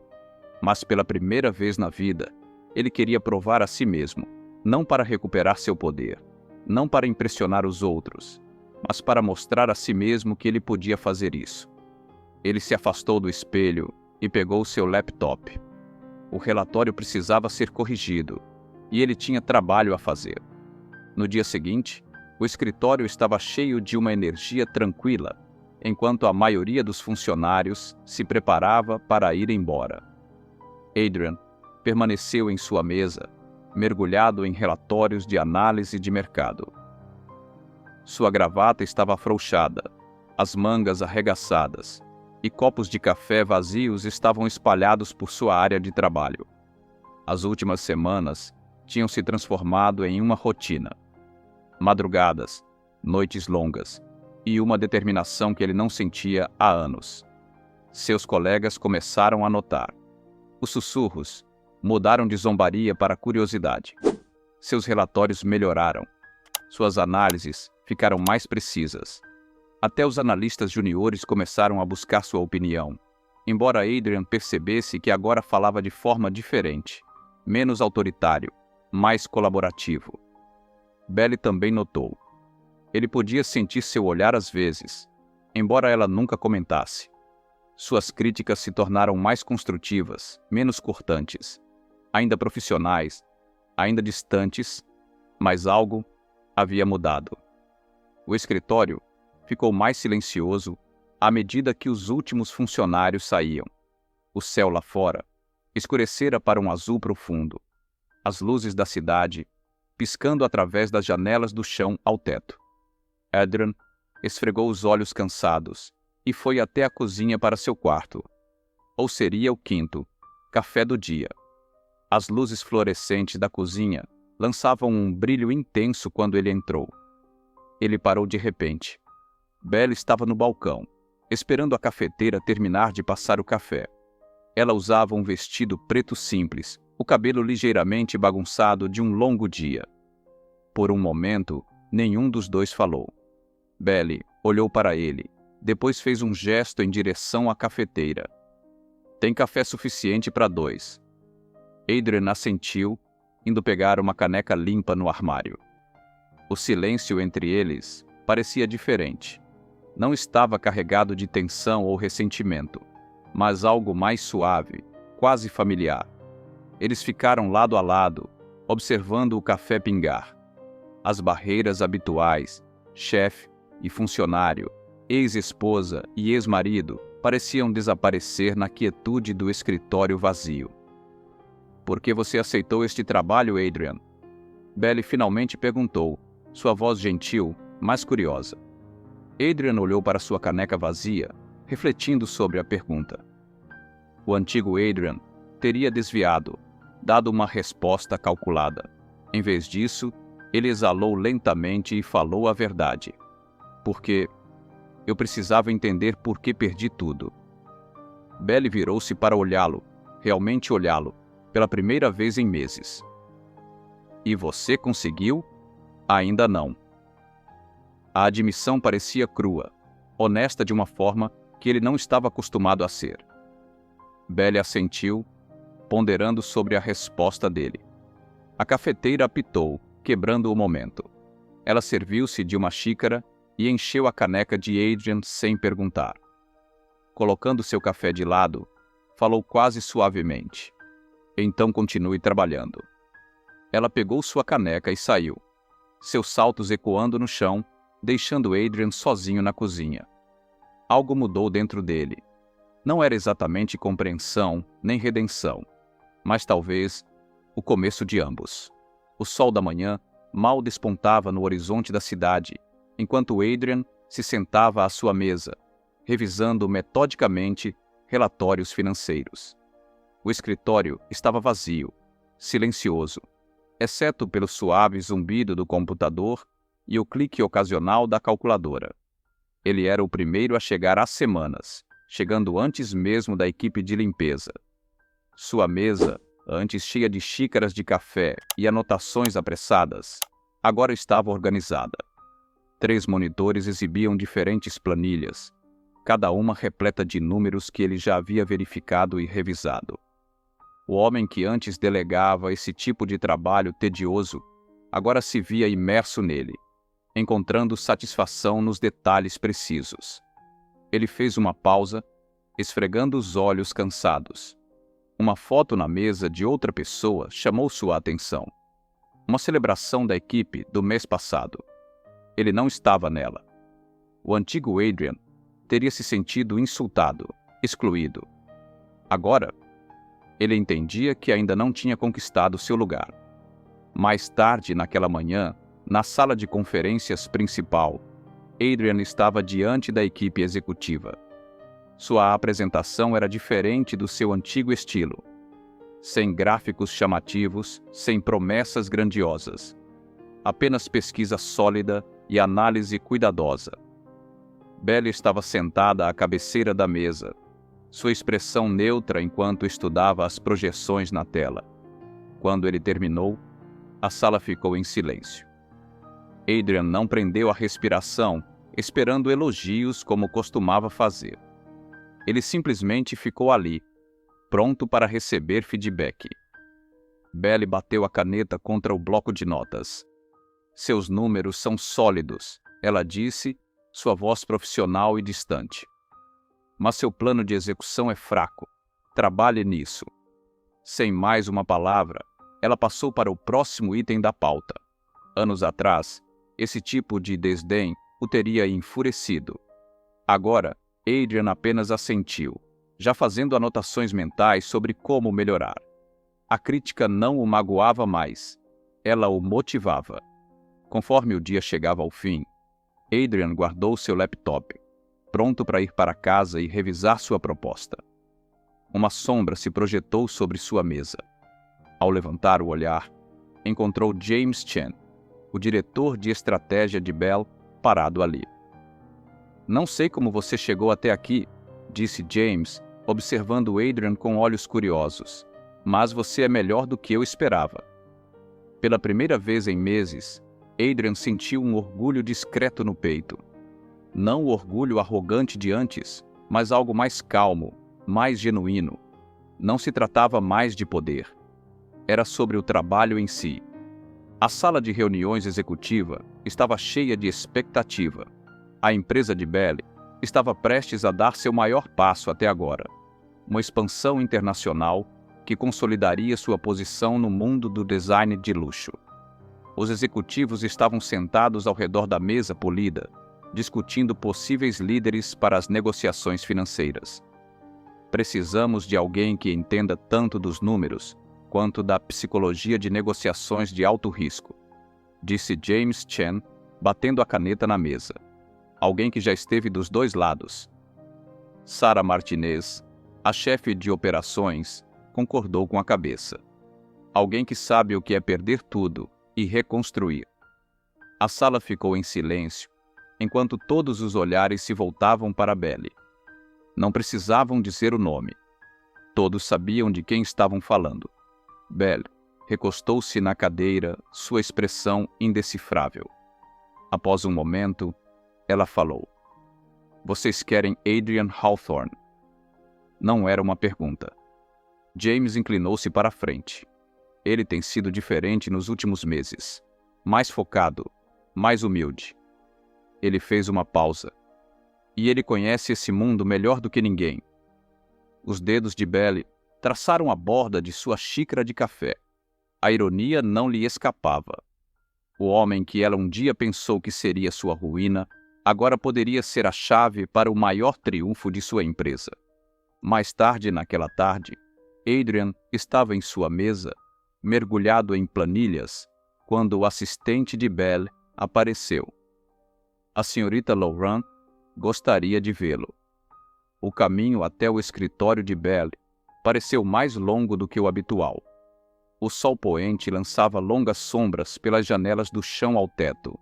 mas pela primeira vez na vida, ele queria provar a si mesmo, não para recuperar seu poder, não para impressionar os outros, mas para mostrar a si mesmo que ele podia fazer isso. Ele se afastou do espelho e pegou seu laptop. O relatório precisava ser corrigido, e ele tinha trabalho a fazer. No dia seguinte, o escritório estava cheio de uma energia tranquila, enquanto a maioria dos funcionários se preparava para ir embora. Adrian permaneceu em sua mesa, mergulhado em relatórios de análise de mercado. Sua gravata estava afrouxada, as mangas arregaçadas, e copos de café vazios estavam espalhados por sua área de trabalho. As últimas semanas tinham se transformado em uma rotina. Madrugadas, noites longas, e uma determinação que ele não sentia há anos. Seus colegas começaram a notar. Os sussurros mudaram de zombaria para curiosidade. Seus relatórios melhoraram. Suas análises ficaram mais precisas. Até os analistas juniores começaram a buscar sua opinião, embora Adrian percebesse que agora falava de forma diferente, menos autoritário, mais colaborativo. Belly também notou. Ele podia sentir seu olhar às vezes, embora ela nunca comentasse. Suas críticas se tornaram mais construtivas, menos cortantes, ainda profissionais, ainda distantes, mas algo havia mudado. O escritório ficou mais silencioso à medida que os últimos funcionários saíam. O céu lá fora escurecera para um azul profundo. As luzes da cidade piscando através das janelas do chão ao teto. Adrian esfregou os olhos cansados e foi até a cozinha para seu quarto. Ou seria o quinto, café do dia. As luzes fluorescentes da cozinha lançavam um brilho intenso quando ele entrou. Ele parou de repente. Belly estava no balcão, esperando a cafeteira terminar de passar o café. Ela usava um vestido preto simples, o cabelo ligeiramente bagunçado de um longo dia. Por um momento, nenhum dos dois falou. Belly olhou para ele, depois fez um gesto em direção à cafeteira. Tem café suficiente para 2. Adrian assentiu, indo pegar uma caneca limpa no armário. O silêncio entre eles parecia diferente. Não estava carregado de tensão ou ressentimento, mas algo mais suave, quase familiar. Eles ficaram lado a lado, observando o café pingar. As barreiras habituais, chefe e funcionário, ex-esposa e ex-marido, pareciam desaparecer na quietude do escritório vazio. Por que você aceitou este trabalho, Adrian? Belly finalmente perguntou, sua voz gentil, mas curiosa. Adrian olhou para sua caneca vazia, refletindo sobre a pergunta. O antigo Adrian teria desviado, dado uma resposta calculada. Em vez disso, ele exalou lentamente e falou a verdade. Porque eu precisava entender por que perdi tudo. Belly virou-se para olhá-lo, realmente olhá-lo, pela primeira vez em meses. E você conseguiu? Ainda não. A admissão parecia crua, honesta de uma forma que ele não estava acostumado a ser. Belly assentiu, ponderando sobre a resposta dele. A cafeteira apitou, quebrando o momento. Ela serviu-se de uma xícara e encheu a caneca de Adrian sem perguntar. Colocando seu café de lado, falou quase suavemente. Então continue trabalhando. Ela pegou sua caneca e saiu, seus saltos ecoando no chão, deixando Adrian sozinho na cozinha. Algo mudou dentro dele. Não era exatamente compreensão nem redenção, mas talvez o começo de ambos. O sol da manhã mal despontava no horizonte da cidade, enquanto Adrian se sentava à sua mesa, revisando metodicamente relatórios financeiros. O escritório estava vazio, silencioso, exceto pelo suave zumbido do computador e o clique ocasional da calculadora. Ele era o primeiro a chegar há semanas, chegando antes mesmo da equipe de limpeza. Sua mesa, antes cheia de xícaras de café e anotações apressadas, agora estava organizada. 3 monitores exibiam diferentes planilhas, cada uma repleta de números que ele já havia verificado e revisado. O homem que antes delegava esse tipo de trabalho tedioso, agora se via imerso nele, encontrando satisfação nos detalhes precisos. Ele fez uma pausa, esfregando os olhos cansados. Uma foto na mesa de outra pessoa chamou sua atenção. Uma celebração da equipe do mês passado. Ele não estava nela. O antigo Adrian teria se sentido insultado, excluído. Agora, ele entendia que ainda não tinha conquistado seu lugar. Mais tarde naquela manhã, na sala de conferências principal, Adrian estava diante da equipe executiva. Sua apresentação era diferente do seu antigo estilo. Sem gráficos chamativos, sem promessas grandiosas. Apenas pesquisa sólida e análise cuidadosa. Belly estava sentada à cabeceira da mesa, sua expressão neutra enquanto estudava as projeções na tela. Quando ele terminou, a sala ficou em silêncio. Adrian não prendeu a respiração, esperando elogios como costumava fazer. Ele simplesmente ficou ali, pronto para receber feedback. Belly bateu a caneta contra o bloco de notas. Seus números são sólidos, ela disse, sua voz profissional e distante. Mas seu plano de execução é fraco. Trabalhe nisso. Sem mais uma palavra, ela passou para o próximo item da pauta. Anos atrás, esse tipo de desdém o teria enfurecido. Agora, Adrian apenas assentiu, já fazendo anotações mentais sobre como melhorar. A crítica não o magoava mais. Ela o motivava. Conforme o dia chegava ao fim, Adrian guardou seu laptop, pronto para ir para casa e revisar sua proposta. Uma sombra se projetou sobre sua mesa. Ao levantar o olhar, encontrou James Chen, o diretor de estratégia de Bell, parado ali. Não sei como você chegou até aqui, disse James, observando Adrian com olhos curiosos, mas você é melhor do que eu esperava. Pela primeira vez em meses, Adrian sentiu um orgulho discreto no peito. Não o orgulho arrogante de antes, mas algo mais calmo, mais genuíno. Não se tratava mais de poder. Era sobre o trabalho em si. A sala de reuniões executiva estava cheia de expectativa. A empresa de Belly estava prestes a dar seu maior passo até agora. Uma expansão internacional que consolidaria sua posição no mundo do design de luxo. Os executivos estavam sentados ao redor da mesa polida, discutindo possíveis líderes para as negociações financeiras. Precisamos de alguém que entenda tanto dos números quanto da psicologia de negociações de alto risco, disse James Chen, batendo a caneta na mesa. Alguém que já esteve dos dois lados. Sarah Martinez, a chefe de operações, concordou com a cabeça. Alguém que sabe o que é perder tudo e reconstruir. A sala ficou em silêncio, enquanto todos os olhares se voltavam para Belly. Não precisavam dizer o nome. Todos sabiam de quem estavam falando. Belly recostou-se na cadeira, sua expressão indecifrável. Após um momento, ela falou: "Vocês querem Adrian Hawthorne?" Não era uma pergunta. James inclinou-se para a frente. Ele tem sido diferente nos últimos meses. Mais focado, mais humilde. Ele fez uma pausa. E ele conhece esse mundo melhor do que ninguém. Os dedos de Belly traçaram a borda de sua xícara de café. A ironia não lhe escapava. O homem que ela um dia pensou que seria sua ruína, agora poderia ser a chave para o maior triunfo de sua empresa. Mais tarde naquela tarde, Adrian estava em sua mesa, mergulhado em planilhas, quando o assistente de Belly apareceu. A senhorita Laurent gostaria de vê-lo. O caminho até o escritório de Belly pareceu mais longo do que o habitual. O sol poente lançava longas sombras pelas janelas do chão ao teto,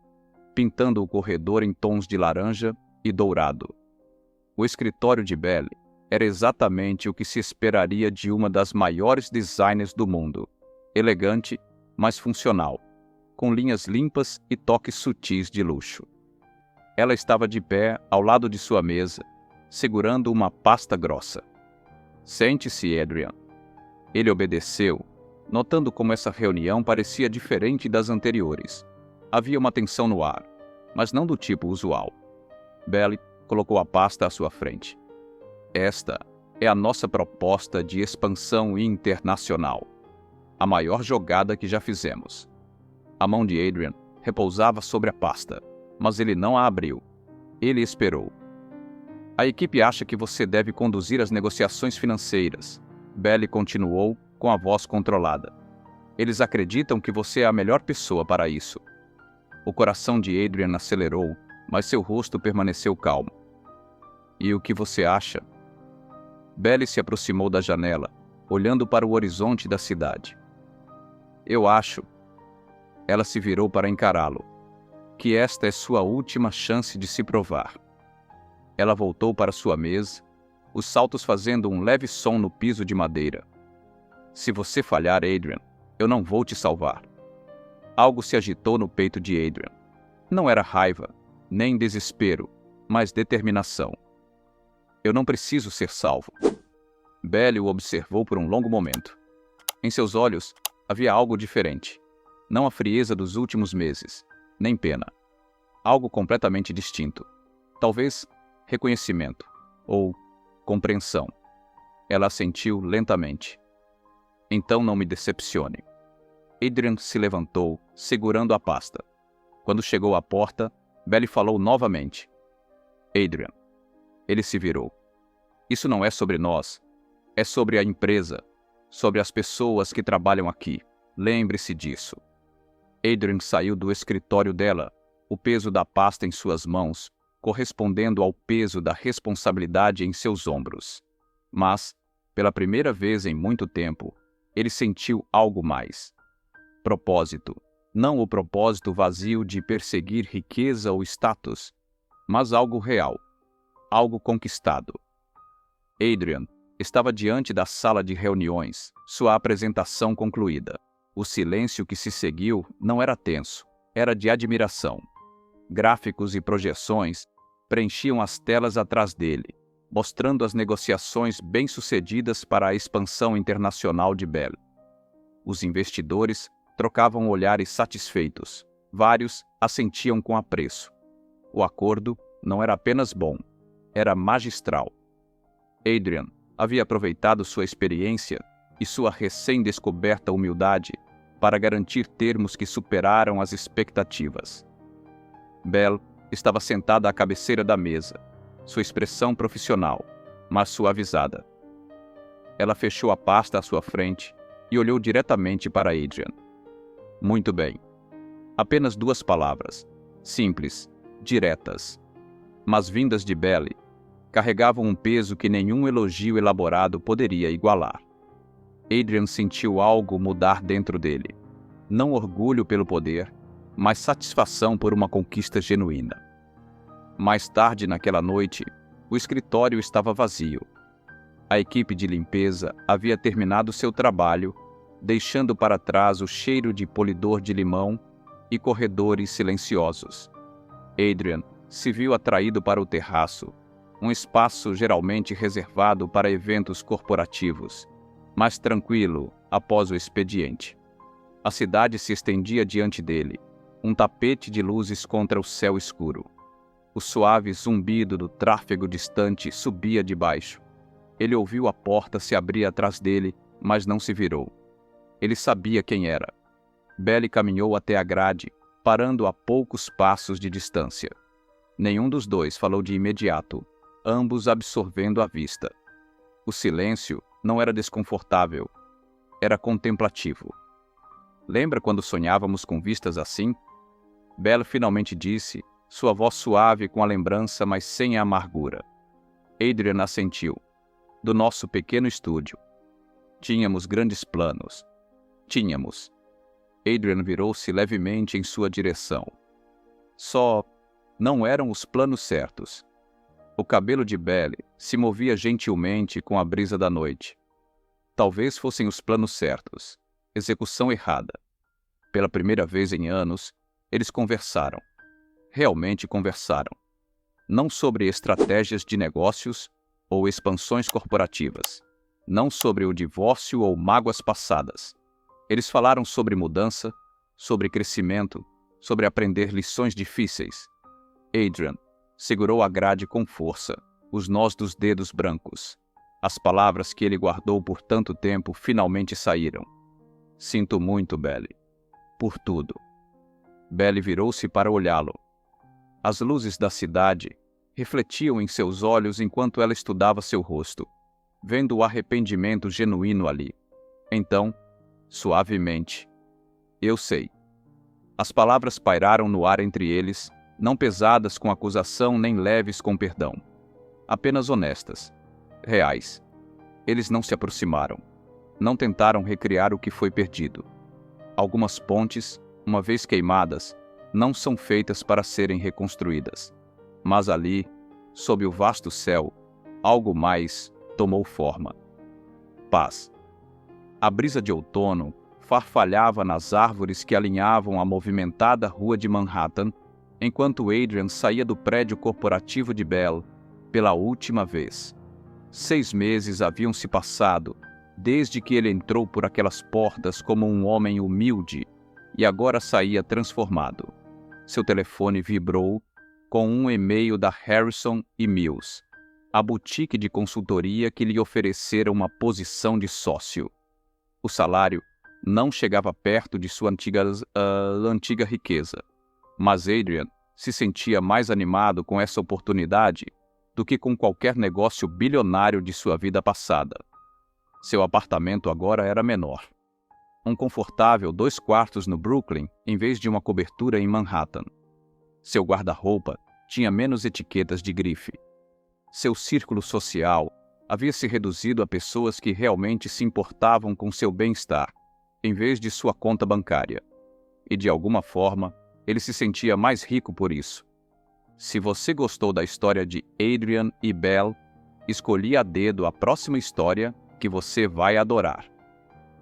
pintando o corredor em tons de laranja e dourado. O escritório de Belle era exatamente o que se esperaria de uma das maiores designers do mundo. Elegante, mas funcional, com linhas limpas e toques sutis de luxo. Ela estava de pé ao lado de sua mesa, segurando uma pasta grossa. "Sente-se, Adrian." Ele obedeceu, notando como essa reunião parecia diferente das anteriores. Havia uma tensão no ar, mas não do tipo usual. Belle colocou a pasta à sua frente. "Esta é a nossa proposta de expansão internacional. A maior jogada que já fizemos." A mão de Adrian repousava sobre a pasta, mas ele não a abriu. Ele esperou. "A equipe acha que você deve conduzir as negociações financeiras." Belle continuou com a voz controlada. "Eles acreditam que você é a melhor pessoa para isso." O coração de Adrian acelerou, mas seu rosto permaneceu calmo. "E o que você acha?" Belle se aproximou da janela, olhando para o horizonte da cidade. "Eu acho." Ela se virou para encará-lo. "Que esta é sua última chance de se provar." Ela voltou para sua mesa, os saltos fazendo um leve som no piso de madeira. "Se você falhar, Adrian, eu não vou te salvar." Algo se agitou no peito de Adrian. Não era raiva, nem desespero, mas determinação. "Eu não preciso ser salvo." Belle o observou por um longo momento. Em seus olhos havia algo diferente. Não a frieza dos últimos meses, nem pena. Algo completamente distinto. Talvez reconhecimento, ou compreensão. Ela assentiu lentamente. "Então não me decepcione." Adrian se levantou, segurando a pasta. Quando chegou à porta, Belle falou novamente. "Adrian." Ele se virou. "Isso não é sobre nós. É sobre a empresa, sobre as pessoas que trabalham aqui. Lembre-se disso." Adrian saiu do escritório dela, o peso da pasta em suas mãos, correspondendo ao peso da responsabilidade em seus ombros. Mas, pela primeira vez em muito tempo, ele sentiu algo mais. Propósito. Não o propósito vazio de perseguir riqueza ou status, mas algo real, algo conquistado. Adrian estava diante da sala de reuniões, sua apresentação concluída. O silêncio que se seguiu não era tenso, era de admiração. Gráficos e projeções preenchiam as telas atrás dele, mostrando as negociações bem-sucedidas para a expansão internacional de Belle. Os investidores trocavam olhares satisfeitos. Vários assentiam com apreço. O acordo não era apenas bom, era magistral. Adrian havia aproveitado sua experiência e sua recém-descoberta humildade para garantir termos que superaram as expectativas. Belle estava sentada à cabeceira da mesa, sua expressão profissional, mas suavizada. Ela fechou a pasta à sua frente e olhou diretamente para Adrian. "Muito bem." Apenas 2 palavras, simples, diretas, mas vindas de Belle, carregavam um peso que nenhum elogio elaborado poderia igualar. Adrian sentiu algo mudar dentro dele. Não orgulho pelo poder, mas satisfação por uma conquista genuína. Mais tarde naquela noite, o escritório estava vazio. A equipe de limpeza havia terminado seu trabalho, deixando para trás o cheiro de polidor de limão e corredores silenciosos. Adrian se viu atraído para o terraço, um espaço geralmente reservado para eventos corporativos, mais tranquilo após o expediente. A cidade se estendia diante dele, um tapete de luzes contra o céu escuro. O suave zumbido do tráfego distante subia de baixo. Ele ouviu a porta se abrir atrás dele, mas não se virou. Ele sabia quem era. Belle caminhou até a grade, parando a poucos passos de distância. Nenhum dos dois falou de imediato, ambos absorvendo a vista. O silêncio não era desconfortável, era contemplativo. "Lembra quando sonhávamos com vistas assim?" Belle finalmente disse, sua voz suave com a lembrança, mas sem a amargura. Adrian assentiu. "Do nosso pequeno estúdio. Tínhamos grandes planos. Tínhamos." Adrian virou-se levemente em sua direção. "Só não eram os planos certos." O cabelo de Belle se movia gentilmente com a brisa da noite. Talvez fossem os planos certos. Execução errada. Pela primeira vez em anos, eles conversaram. Realmente conversaram. Não sobre estratégias de negócios ou expansões corporativas. Não sobre o divórcio ou mágoas passadas. Eles falaram sobre mudança, sobre crescimento, sobre aprender lições difíceis. Adrian segurou a grade com força, os nós dos dedos brancos. As palavras que ele guardou por tanto tempo finalmente saíram. Sinto muito, Belle. Por tudo. Belle virou-se para olhá-lo. As luzes da cidade refletiam em seus olhos enquanto ela estudava seu rosto, vendo o arrependimento genuíno ali. Então, suavemente, eu sei. As palavras pairaram no ar entre eles, não pesadas com acusação nem leves com perdão. Apenas honestas, reais. Eles não se aproximaram. Não tentaram recriar o que foi perdido. Algumas pontes, uma vez queimadas, não são feitas para serem reconstruídas. Mas ali, sob o vasto céu, algo mais tomou forma. Paz. A brisa de outono farfalhava nas árvores que alinhavam a movimentada rua de Manhattan, enquanto Adrian saía do prédio corporativo de Belle pela última vez. 6 meses haviam se passado desde que ele entrou por aquelas portas como um homem humilde e agora saía transformado. Seu telefone vibrou com um e-mail da Harrison e Mills, a boutique de consultoria que lhe oferecera uma posição de sócio. O salário não chegava perto de sua antiga riqueza, mas Adrian se sentia mais animado com essa oportunidade do que com qualquer negócio bilionário de sua vida passada. Seu apartamento agora era menor. Um confortável 2 quartos no Brooklyn em vez de uma cobertura em Manhattan. Seu guarda-roupa tinha menos etiquetas de grife. Seu círculo social havia se reduzido a pessoas que realmente se importavam com seu bem-estar, em vez de sua conta bancária. E de alguma forma, ele se sentia mais rico por isso. Se você gostou da história de Adrian e Belle, escolhi a dedo a próxima história que você vai adorar.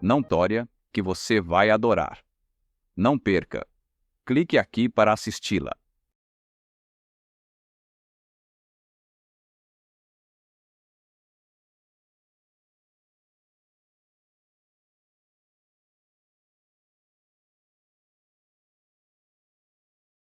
Não história que você vai adorar. Não perca. Clique aqui para assisti-la.